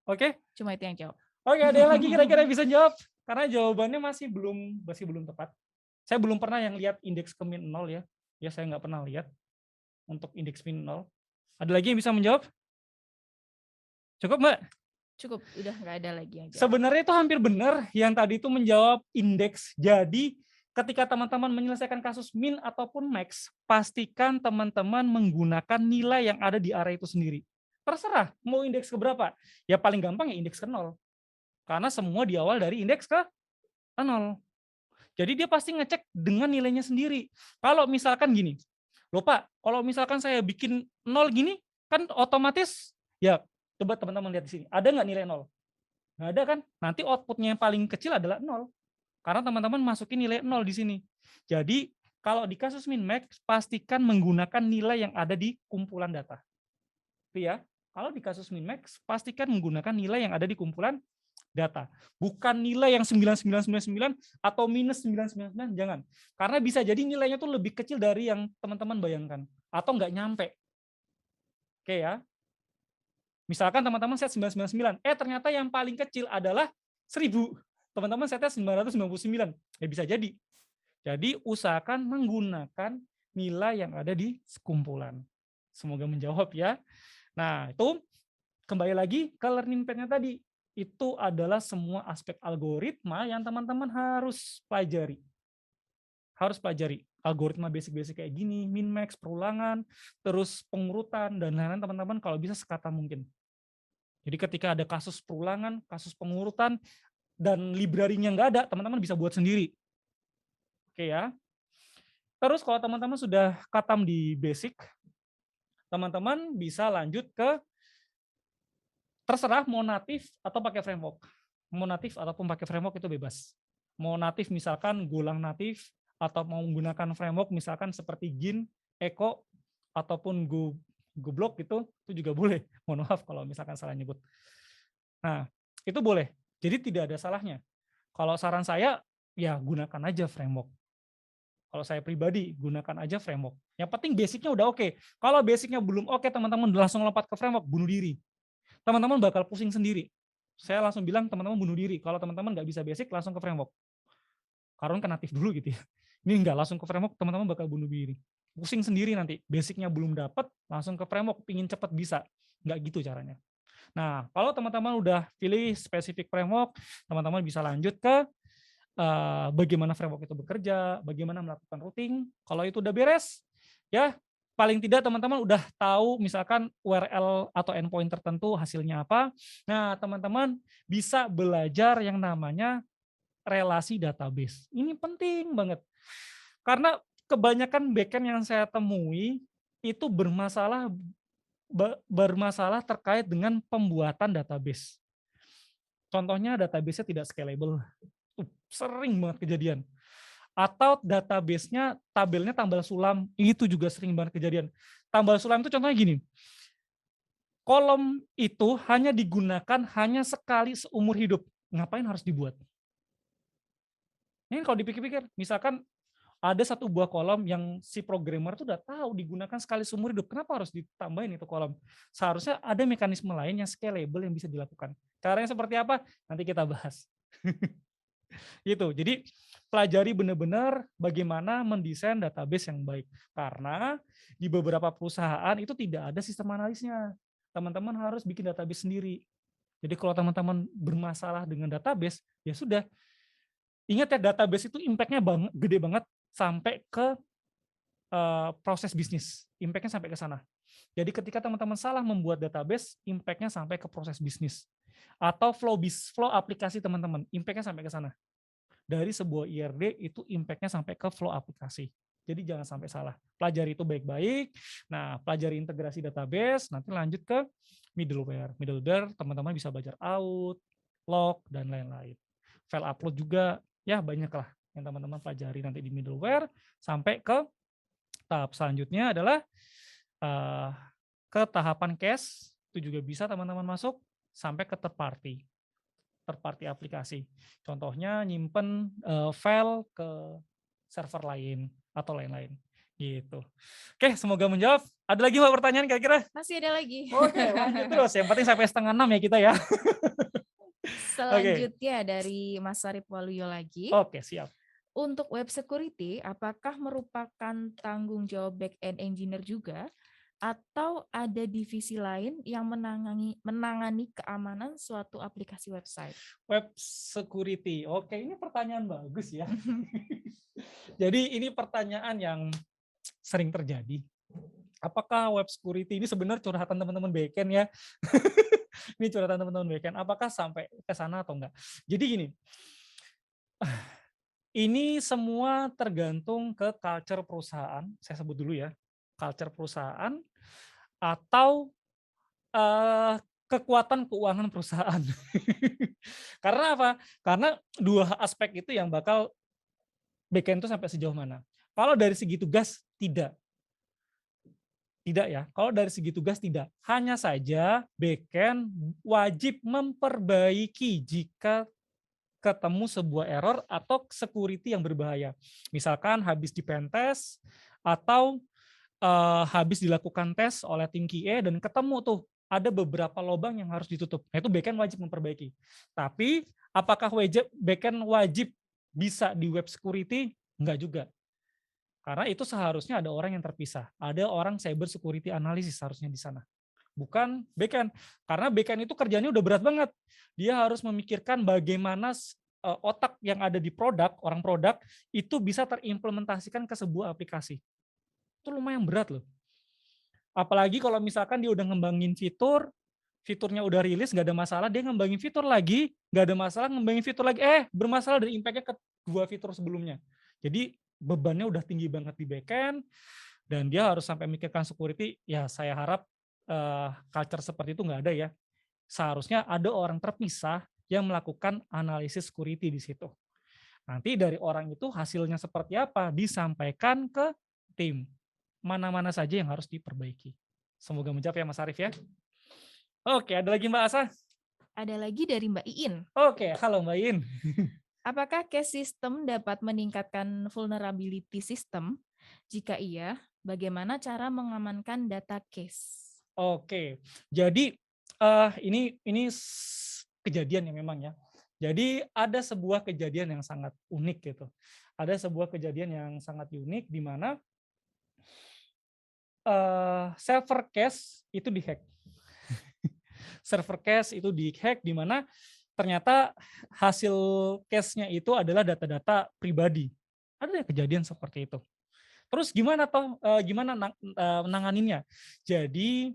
oke. Cuma itu yang jawab. Oke, ada yang lagi kira-kira bisa jawab? Karena jawabannya masih belum tepat. Saya belum pernah yang lihat indeks ke min 0 ya. Ya, saya nggak pernah lihat untuk indeks min 0. Ada lagi yang bisa menjawab? Cukup, Mbak? Cukup, udah nggak ada lagi yang jawab. Sebenarnya itu hampir benar yang tadi itu menjawab indeks. Jadi ketika teman-teman menyelesaikan kasus min ataupun max, pastikan teman-teman menggunakan nilai yang ada di area itu sendiri. Terserah mau indeks ke berapa. Ya paling gampang ya indeks ke 0. Karena semua diawal dari indeks ke 0. Jadi dia pasti ngecek dengan nilainya sendiri. Kalau misalkan gini, loh Pak, kalau misalkan saya bikin 0 gini, kan otomatis, ya coba teman-teman lihat di sini, ada nggak nilai 0? Nggak ada kan? Nanti outputnya yang paling kecil adalah 0. Karena teman-teman masukin nilai 0 di sini. Jadi kalau di kasus min max, pastikan menggunakan nilai yang ada di kumpulan data. Itu ya. Kalau di kasus min max, pastikan menggunakan nilai yang ada di kumpulan data. Bukan nilai yang 9999 atau minus 999, jangan. Karena bisa jadi nilainya tuh lebih kecil dari yang teman-teman bayangkan. Atau nggak nyampe. Oke ya. Misalkan teman-teman set 999, ternyata yang paling kecil adalah 1000. Teman-teman setnya 999. Ya bisa jadi. Jadi usahakan menggunakan nilai yang ada di kumpulan. Semoga menjawab ya. Nah, itu kembali lagi ke learning pad-nya tadi. Itu adalah semua aspek algoritma yang teman-teman harus pelajari. Harus pelajari algoritma basic-basic kayak gini, min max, perulangan, terus pengurutan dan lain-lain teman-teman kalau bisa sekata mungkin. Jadi ketika ada kasus perulangan, kasus pengurutan dan library-nya nggak ada, teman-teman bisa buat sendiri. Oke ya. Terus kalau teman-teman sudah katam di basic, teman-teman bisa lanjut ke terserah mau natif atau pakai framework. Mau natif ataupun pakai framework itu bebas. Mau natif misalkan Golang natif atau mau menggunakan framework misalkan seperti Gin, Echo ataupun Goblok itu juga boleh. Mohon maaf kalau misalkan salah nyebut. Nah, itu boleh. Jadi tidak ada salahnya. Kalau saran saya ya gunakan aja framework. Kalau saya pribadi gunakan aja framework. Yang penting basicnya udah oke. Kalau basicnya belum oke, teman-teman langsung lompat ke framework, bunuh diri. Teman-teman bakal pusing sendiri. Saya langsung bilang teman-teman bunuh diri. Kalau teman-teman nggak bisa basic, langsung ke framework. Karena kan natif dulu gitu ya. Ini nggak langsung ke framework, teman-teman bakal bunuh diri. Pusing sendiri nanti. Basicnya belum dapat, langsung ke framework, pingin cepat bisa. Nggak gitu caranya. Nah, kalau teman-teman udah pilih spesifik framework, teman-teman bisa lanjut ke bagaimana framework itu bekerja, bagaimana melakukan routing. Kalau itu udah beres, ya paling tidak teman-teman udah tahu misalkan URL atau endpoint tertentu hasilnya apa. Nah, teman-teman bisa belajar yang namanya relasi database. Ini penting banget. Karena kebanyakan backend yang saya temui itu bermasalah terkait dengan pembuatan database. Contohnya database-nya tidak scalable. Sering banget kejadian. Atau database-nya tabelnya tambal sulam, itu juga sering banget kejadian. Tambal sulam itu contohnya gini, kolom itu hanya digunakan hanya sekali seumur hidup. Ngapain harus dibuat? Ini kalau dipikir-pikir, misalkan ada satu buah kolom yang si programmer tuh udah tahu digunakan sekali seumur hidup. Kenapa harus ditambahin itu kolom? Seharusnya ada mekanisme lain yang scalable yang bisa dilakukan. Caranya seperti apa? Nanti kita bahas. Gitu. Jadi pelajari benar-benar bagaimana mendesain database yang baik. Karena di beberapa perusahaan itu tidak ada sistem analisnya. Teman-teman harus bikin database sendiri. Jadi kalau teman-teman bermasalah dengan database, ya sudah. Ingat ya, database itu impact-nya gede banget sampai ke proses bisnis. Impact-nya sampai ke sana. Jadi ketika teman-teman salah membuat database, impact-nya sampai ke proses bisnis. Atau flow aplikasi teman-teman, impact-nya sampai ke sana. Dari sebuah IRD itu impact-nya sampai ke flow aplikasi. Jadi jangan sampai salah. Pelajari itu baik-baik. Nah, pelajari integrasi database, nanti lanjut ke middleware. Middleware teman-teman bisa belajar out, log, dan lain-lain. File upload juga, ya banyak lah. yang teman-teman pelajari nanti di middleware, sampai ke tahap selanjutnya adalah ke tahapan cache, itu juga bisa teman-teman masuk sampai ke third party aplikasi. Contohnya nyimpen file ke server lain atau lain-lain gitu. Oke, semoga menjawab. Ada lagi Mbak pertanyaan kira-kira? Masih ada lagi. Oke, lanjut terus. Yang penting sampai 5:30 ya kita ya. Oke. Selanjutnya dari Mas Sarip Waluyo lagi. Oke, siap. Untuk web security, apakah merupakan tanggung jawab back-end engineer juga? Atau ada divisi lain yang menangani keamanan suatu aplikasi website? Web security. Oke, ini pertanyaan bagus ya. Jadi ini pertanyaan yang sering terjadi. Apakah web security ini sebenarnya curhatan teman-teman backend ya? Ini curhatan teman-teman backend. Apakah sampai ke sana atau enggak? Jadi gini, ini semua tergantung ke culture perusahaan. Saya sebut dulu ya, culture perusahaan atau kekuatan keuangan perusahaan. Karena apa? Karena dua aspek itu yang bakal backend itu sampai sejauh mana. Kalau dari segi tugas, tidak. Tidak ya, kalau dari segi tugas tidak. Hanya saja backend wajib memperbaiki jika ketemu sebuah error atau security yang berbahaya. Misalkan habis di pentest atau habis dilakukan tes oleh tim QA dan ketemu tuh ada beberapa lubang yang harus ditutup. Nah, itu backend wajib memperbaiki. Tapi apakah backend wajib bisa di web security? Enggak juga. Karena itu seharusnya ada orang yang terpisah. Ada orang cyber security analysis harusnya di sana. Bukan backend. Karena backend itu kerjanya udah berat banget. Dia harus memikirkan bagaimana otak yang ada di produk, orang produk, itu bisa terimplementasikan ke sebuah aplikasi. Itu lumayan berat loh. Apalagi kalau misalkan dia udah ngembangin fiturnya udah rilis, nggak ada masalah, dia ngembangin fitur lagi, nggak ada masalah, ngembangin fitur lagi, bermasalah dari impact-nya ke dua fitur sebelumnya. Jadi bebannya udah tinggi banget di backend, dan dia harus sampai mikirkan security. Ya saya harap culture seperti itu nggak ada ya. Seharusnya ada orang terpisah yang melakukan analisis security di situ. Nanti dari orang itu hasilnya seperti apa disampaikan ke tim. Mana-mana saja yang harus diperbaiki. Semoga menjawab ya Mas Arief ya. Oke, ada lagi Mbak Asa? Ada lagi dari Mbak Iin. Oke, halo Mbak Iin. Apakah cache system dapat meningkatkan vulnerability system? Jika iya, bagaimana cara mengamankan data cache? Oke, jadi ini kejadian ya memang ya. Jadi ada sebuah kejadian yang sangat unik gitu. Ada sebuah kejadian yang sangat unik di mana server cache itu dihack. Server cache itu dihack di mana ternyata hasil cache-nya itu adalah data-data pribadi. Ada kejadian seperti itu. Terus gimana menanganinnya? Jadi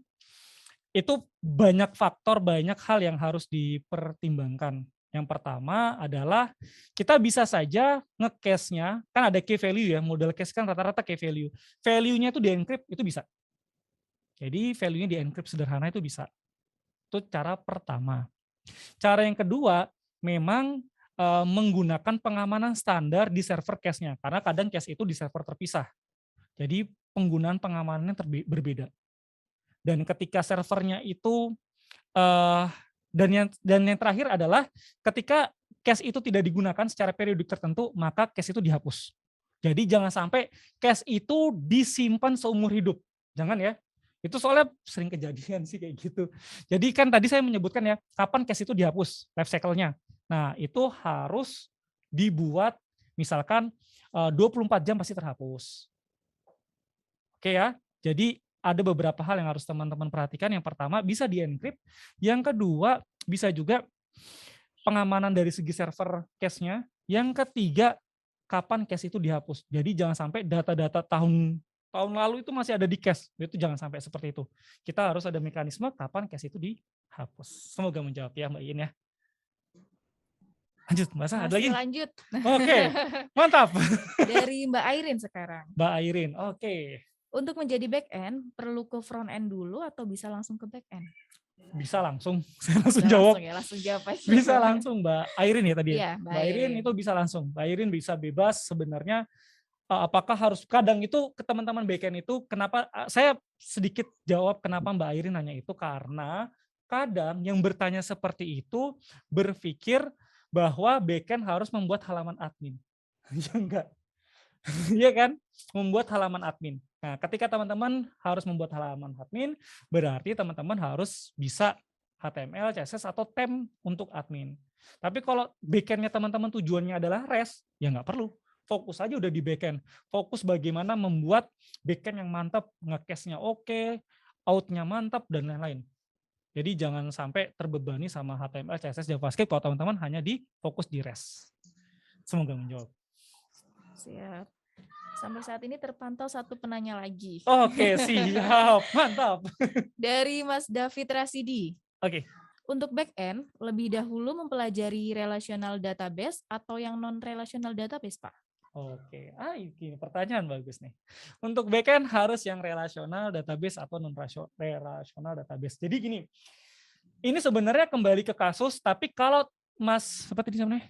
itu banyak faktor, banyak hal yang harus dipertimbangkan. Yang pertama adalah kita bisa saja nge-cache-nya, kan ada key value ya, model cache kan rata-rata key value. Value-nya itu di-encrypt, itu bisa. Jadi value-nya di-encrypt sederhana itu bisa. Itu cara pertama. Cara yang kedua, memang menggunakan pengamanan standar di server cache-nya. Karena kadang cache itu di server terpisah. Jadi penggunaan pengamanannya berbeda. Dan ketika servernya itu, dan yang terakhir adalah ketika cache itu tidak digunakan secara periodik tertentu, maka cache itu dihapus. Jadi jangan sampai cache itu disimpan seumur hidup. Jangan ya. Itu soalnya sering kejadian sih kayak gitu. Jadi kan tadi saya menyebutkan ya, kapan cache itu dihapus, life cycle-nya. Nah, itu harus dibuat misalkan 24 jam pasti terhapus. Oke ya. Jadi ada beberapa hal yang harus teman-teman perhatikan. Yang pertama, bisa di-encrypt. Yang kedua, bisa juga pengamanan dari segi server cache-nya. Yang ketiga, kapan cache itu dihapus. Jadi jangan sampai data-data tahun lalu itu masih ada di cache. Itu jangan sampai seperti itu. Kita harus ada mekanisme kapan cache itu dihapus. Semoga menjawab ya Mbak Iin ya. Lanjut, Mbak Sa, ada lagi? Lanjut. Oke, mantap. Dari Mbak Airin sekarang. Mbak Airin, oke. Untuk menjadi back end, perlu ke front end dulu atau bisa langsung ke back end? Bisa langsung, saya langsung Bisa jawab. langsung ya, langsung jawab aja. Bisa langsung Mbak Airin ya tadi ya? Iya, Mbak Airin baik. itu bisa langsung, Mbak Airin bisa bebas sebenarnya. Apakah harus kadang itu ke teman-teman backend itu kenapa saya sedikit jawab kenapa Mbak Airin nanya itu karena kadang yang bertanya seperti itu berpikir bahwa backend harus membuat halaman admin. Ya enggak, iya kan? Membuat halaman admin. Nah, ketika teman-teman harus membuat halaman admin, berarti teman-teman harus bisa HTML, CSS, atau tem untuk admin. Tapi kalau backend-nya teman-teman tujuannya adalah REST, ya nggak perlu. Fokus aja udah di backend. Fokus bagaimana membuat backend yang mantap, nge-cache-nya oke, out-nya mantap, dan lain-lain. Jadi jangan sampai terbebani sama HTML, CSS, JavaScript kalau teman-teman hanya di fokus di REST. Semoga menjawab. Siap. Sampai saat ini terpantau satu penanya lagi. Oke, siap. Mantap. Dari Mas David Rasidi. Oke. Untuk back-end, lebih dahulu mempelajari relational database atau yang non-relational database, Pak? Oke, ini pertanyaan bagus nih. Untuk backend harus yang relasional database atau non relasional database. Jadi gini, ini sebenarnya kembali ke kasus, tapi kalau Mas seperti ini namanya,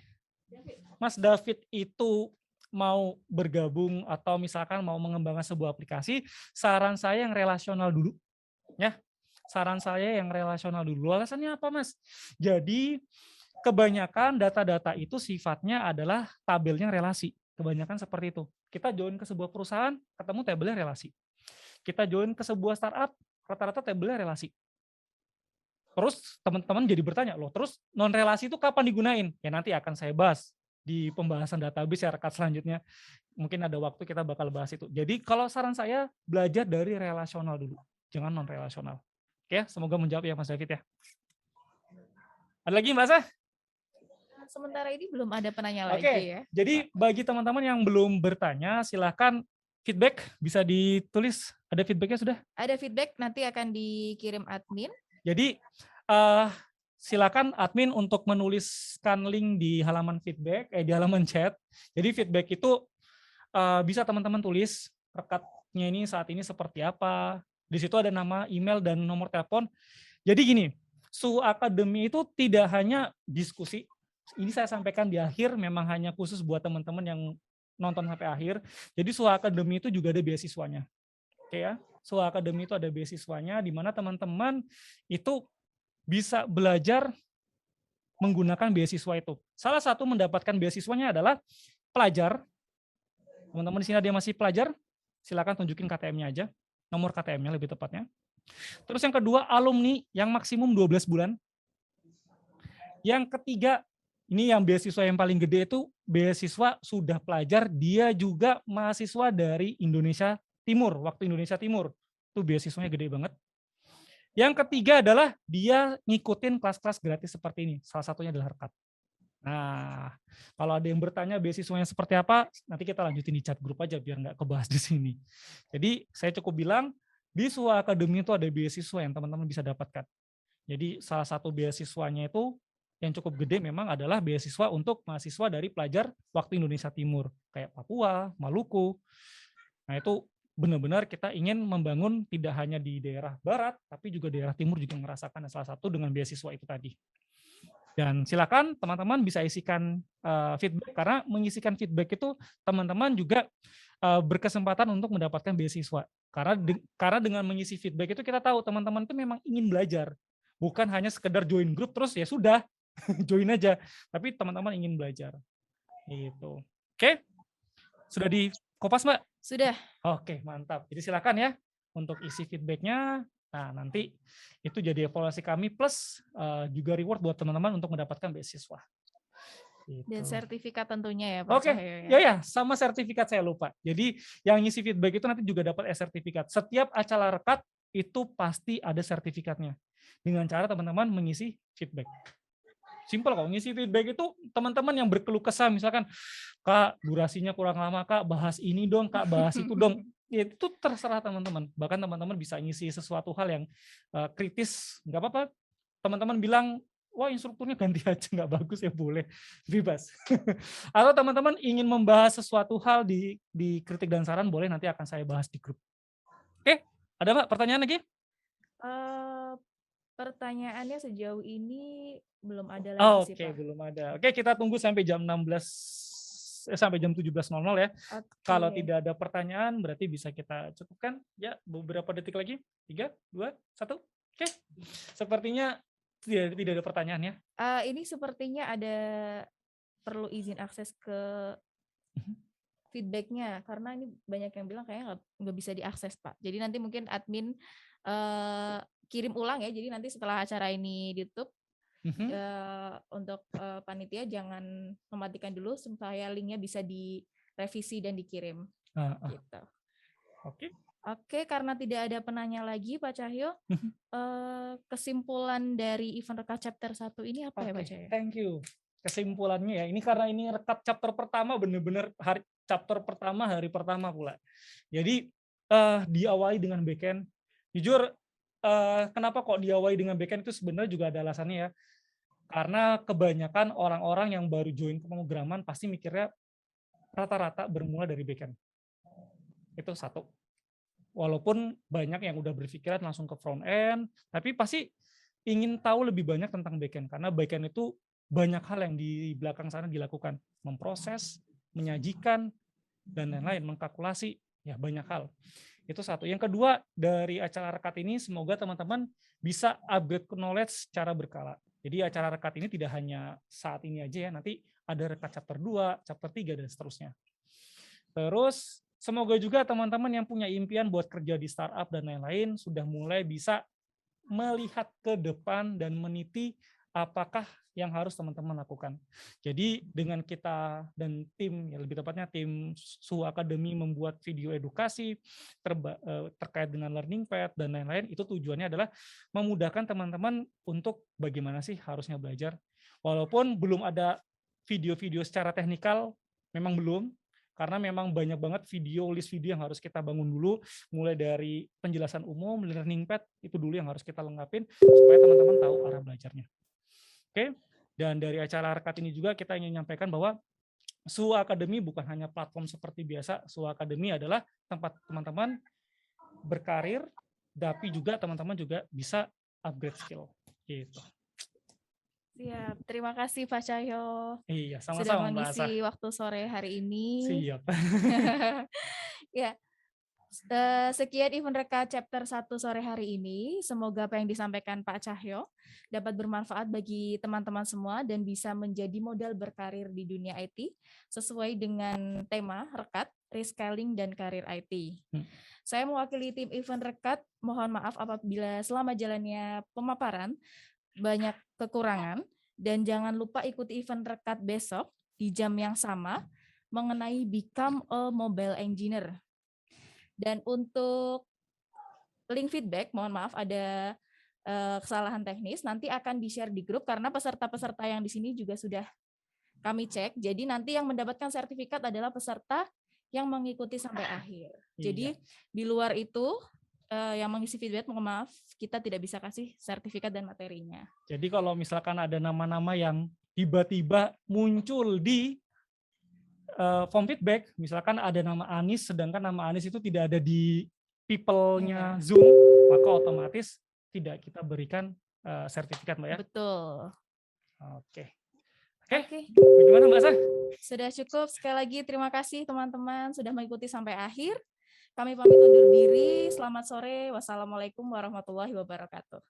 Mas David itu mau bergabung atau misalkan mau mengembangkan sebuah aplikasi, saran saya yang relasional dulu, ya. Saran saya yang relasional dulu. Alasannya apa, Mas? Jadi kebanyakan data-data itu sifatnya adalah tabelnya relasi. Kebanyakan seperti itu. Kita join ke sebuah perusahaan, ketemu tabelnya relasi. Kita join ke sebuah startup, rata-rata tabelnya relasi. Terus teman-teman jadi bertanya, loh terus non-relasi itu kapan digunain? Ya nanti akan saya bahas di pembahasan database ya rekat selanjutnya. Mungkin ada waktu kita bakal bahas itu. Jadi kalau saran saya, belajar dari relasional dulu, jangan non-relasional. Oke, semoga menjawab ya Mas David ya. Ada lagi Mbak Sah? Sementara ini belum ada penanya Oke, lagi ya. jadi bagi teman-teman yang belum bertanya, silakan feedback bisa ditulis. Ada feedbacknya sudah? Ada feedback, nanti akan dikirim admin. Jadi silakan admin untuk menuliskan link di halaman feedback, di halaman chat. Jadi feedback itu bisa teman-teman tulis rekatnya ini saat ini seperti apa. Di situ ada nama, email, dan nomor telepon. Jadi gini, Su Academy itu tidak hanya diskusi. Ini saya sampaikan di akhir, memang hanya khusus buat teman-teman yang nonton sampai akhir. Jadi Su Academy itu juga ada beasiswanya. Oke ya, Su Academy itu ada beasiswanya di mana teman-teman itu bisa belajar menggunakan beasiswa itu. Salah satu mendapatkan beasiswanya adalah pelajar. Teman-teman di sini ada yang masih pelajar, silakan tunjukin KTM-nya aja, nomor KTM-nya lebih tepatnya. Terus yang kedua, alumni yang maksimum 12 bulan. Yang ketiga, ini yang beasiswa yang paling gede itu beasiswa sudah pelajar, dia juga mahasiswa dari Indonesia Timur, waktu Indonesia Timur. Itu beasiswanya gede banget. Yang ketiga adalah dia ngikutin kelas-kelas gratis seperti ini. Salah satunya adalah Rekat. Nah, kalau ada yang bertanya beasiswanya seperti apa, nanti kita lanjutin di chat grup aja biar nggak kebahas di sini. Jadi saya cukup bilang, di Su Academy itu ada beasiswa yang teman-teman bisa dapatkan. Jadi salah satu beasiswanya itu yang cukup gede memang adalah beasiswa untuk mahasiswa dari pelajar waktu Indonesia Timur, kayak Papua, Maluku. Nah itu benar-benar kita ingin membangun tidak hanya di daerah barat, tapi juga daerah timur juga merasakan salah satu dengan beasiswa itu tadi. Dan silakan teman-teman bisa isikan feedback, karena mengisikan feedback itu teman-teman juga berkesempatan untuk mendapatkan beasiswa. Karena dengan mengisi feedback itu kita tahu teman-teman itu memang ingin belajar, bukan hanya sekedar join grup terus ya sudah join aja, tapi teman-teman ingin belajar. Gitu. Oke, sudah di kopas Mbak? Sudah. Oke, mantap. Jadi silakan ya untuk isi feedbacknya. Nah, nanti itu jadi evaluasi kami plus juga reward buat teman-teman untuk mendapatkan beasiswa. Gitu. Dan sertifikat tentunya ya Pak Oke, Cahyo ya. ya sama sertifikat saya lupa. Jadi yang ngisi feedback itu nanti juga dapat sertifikat. Setiap acara rekat itu pasti ada sertifikatnya. Dengan cara teman-teman mengisi feedback. Simpel kok, ngisi feedback itu teman-teman yang berkeluh kesah, misalkan, Kak, durasinya kurang lama, Kak, bahas ini dong, Kak, bahas itu dong. Ya, itu terserah teman-teman. Bahkan teman-teman bisa ngisi sesuatu hal yang kritis, nggak apa-apa. Teman-teman bilang, wah instrukturnya ganti aja, nggak bagus ya boleh, bebas. Atau teman-teman ingin membahas sesuatu hal di kritik dan saran, boleh nanti akan saya bahas di grup. Oke, ada Mbak pertanyaan lagi? Pertanyaannya sejauh ini belum ada lagi sih, Oke, Pak. belum ada. Oke, kita tunggu sampai jam 16 sampai jam 17.00 ya. Kalau Oke. tidak ada pertanyaan berarti bisa kita cukupkan. Ya, beberapa detik lagi. 3, 2, 1. Oke. Sepertinya tidak ada pertanyaan ya. Ini sepertinya ada perlu izin akses ke Mhm. feedback-nya, karena ini banyak yang bilang kayaknya nggak bisa diakses, Pak. Jadi nanti mungkin admin kirim ulang ya. Jadi nanti setelah acara ini ditutup, Mhm. untuk panitia jangan mematikan dulu supaya linknya bisa direvisi dan dikirim. Heeh. Gitu. Oke. Oke, karena tidak ada penanya lagi, Pak Cahyo, Mhm. kesimpulan dari event Rekat Chapter 1 ini apa ya, Pak Oke, Cahyo? thank you. Kesimpulannya ya, ini karena ini Rekat chapter pertama bener-bener chapter pertama hari pertama pula. Jadi diawali dengan backend. Jujur kenapa kok diawali dengan backend itu sebenarnya juga ada alasannya ya. Karena kebanyakan orang-orang yang baru join pemrograman pasti mikirnya rata-rata bermula dari backend. Itu satu. Walaupun banyak yang udah berpikiran langsung ke front end, tapi pasti ingin tahu lebih banyak tentang backend karena backend itu banyak hal yang di belakang sana dilakukan, memproses, menyajikan dan lain-lain, mengkalkulasi, ya banyak hal. Itu satu. Yang kedua, dari acara rekat ini semoga teman-teman bisa upgrade knowledge secara berkala. Jadi acara rekat ini tidak hanya saat ini aja ya, nanti ada rekat chapter 2, chapter 3 dan seterusnya. Terus semoga juga teman-teman yang punya impian buat kerja di startup dan lain-lain sudah mulai bisa melihat ke depan dan meniti apakah yang harus teman-teman lakukan. Jadi dengan kita dan tim, ya lebih tepatnya tim Suhu Academy membuat video edukasi terkait dengan learning pad dan lain-lain, itu tujuannya adalah memudahkan teman-teman untuk bagaimana sih harusnya belajar. Walaupun belum ada video-video secara teknikal, memang belum, karena memang banyak banget list video yang harus kita bangun dulu, mulai dari penjelasan umum, learning pad, itu dulu yang harus kita lengkapin, supaya teman-teman tahu arah belajarnya. Oke, dan dari acara rekat ini juga kita ingin menyampaikan bahwa Suhu Academy bukan hanya platform seperti biasa, Suhu Academy adalah tempat teman-teman berkarir, tapi juga teman-teman juga bisa upgrade skill. Gitu. Siap, terima kasih Pak Cahyo Iya, sudah sama-sama Mbak Asah. mengisi waktu sore hari ini. Siap. Ya, sekian event Reka chapter 1 sore hari ini. Semoga apa yang disampaikan Pak Cahyo dapat bermanfaat bagi teman-teman semua dan bisa menjadi modal berkarir di dunia IT sesuai dengan tema Rekat, Rescaling dan Karir IT. Saya mewakili tim event Rekat, mohon maaf apabila selama jalannya pemaparan banyak kekurangan, dan jangan lupa ikuti event Rekat besok di jam yang sama mengenai Become a Mobile Engineer. Dan untuk link feedback, mohon maaf ada kesalahan teknis, nanti akan di-share di grup karena peserta-peserta yang di sini juga sudah kami cek. Jadi nanti yang mendapatkan sertifikat adalah peserta yang mengikuti sampai akhir. Jadi di luar itu yang mengisi feedback, mohon maaf, kita tidak bisa kasih sertifikat dan materinya. Jadi kalau misalkan ada nama-nama yang tiba-tiba muncul di form feedback, misalkan ada nama Anis, sedangkan nama Anis itu tidak ada di people-nya Zoom, maka otomatis tidak kita berikan sertifikat, Mbak ya. Betul. Oke. Bagaimana Mbak Sah? Sudah cukup. Sekali lagi terima kasih teman-teman sudah mengikuti sampai akhir. Kami pamit undur diri. Selamat sore. Wassalamualaikum warahmatullahi wabarakatuh.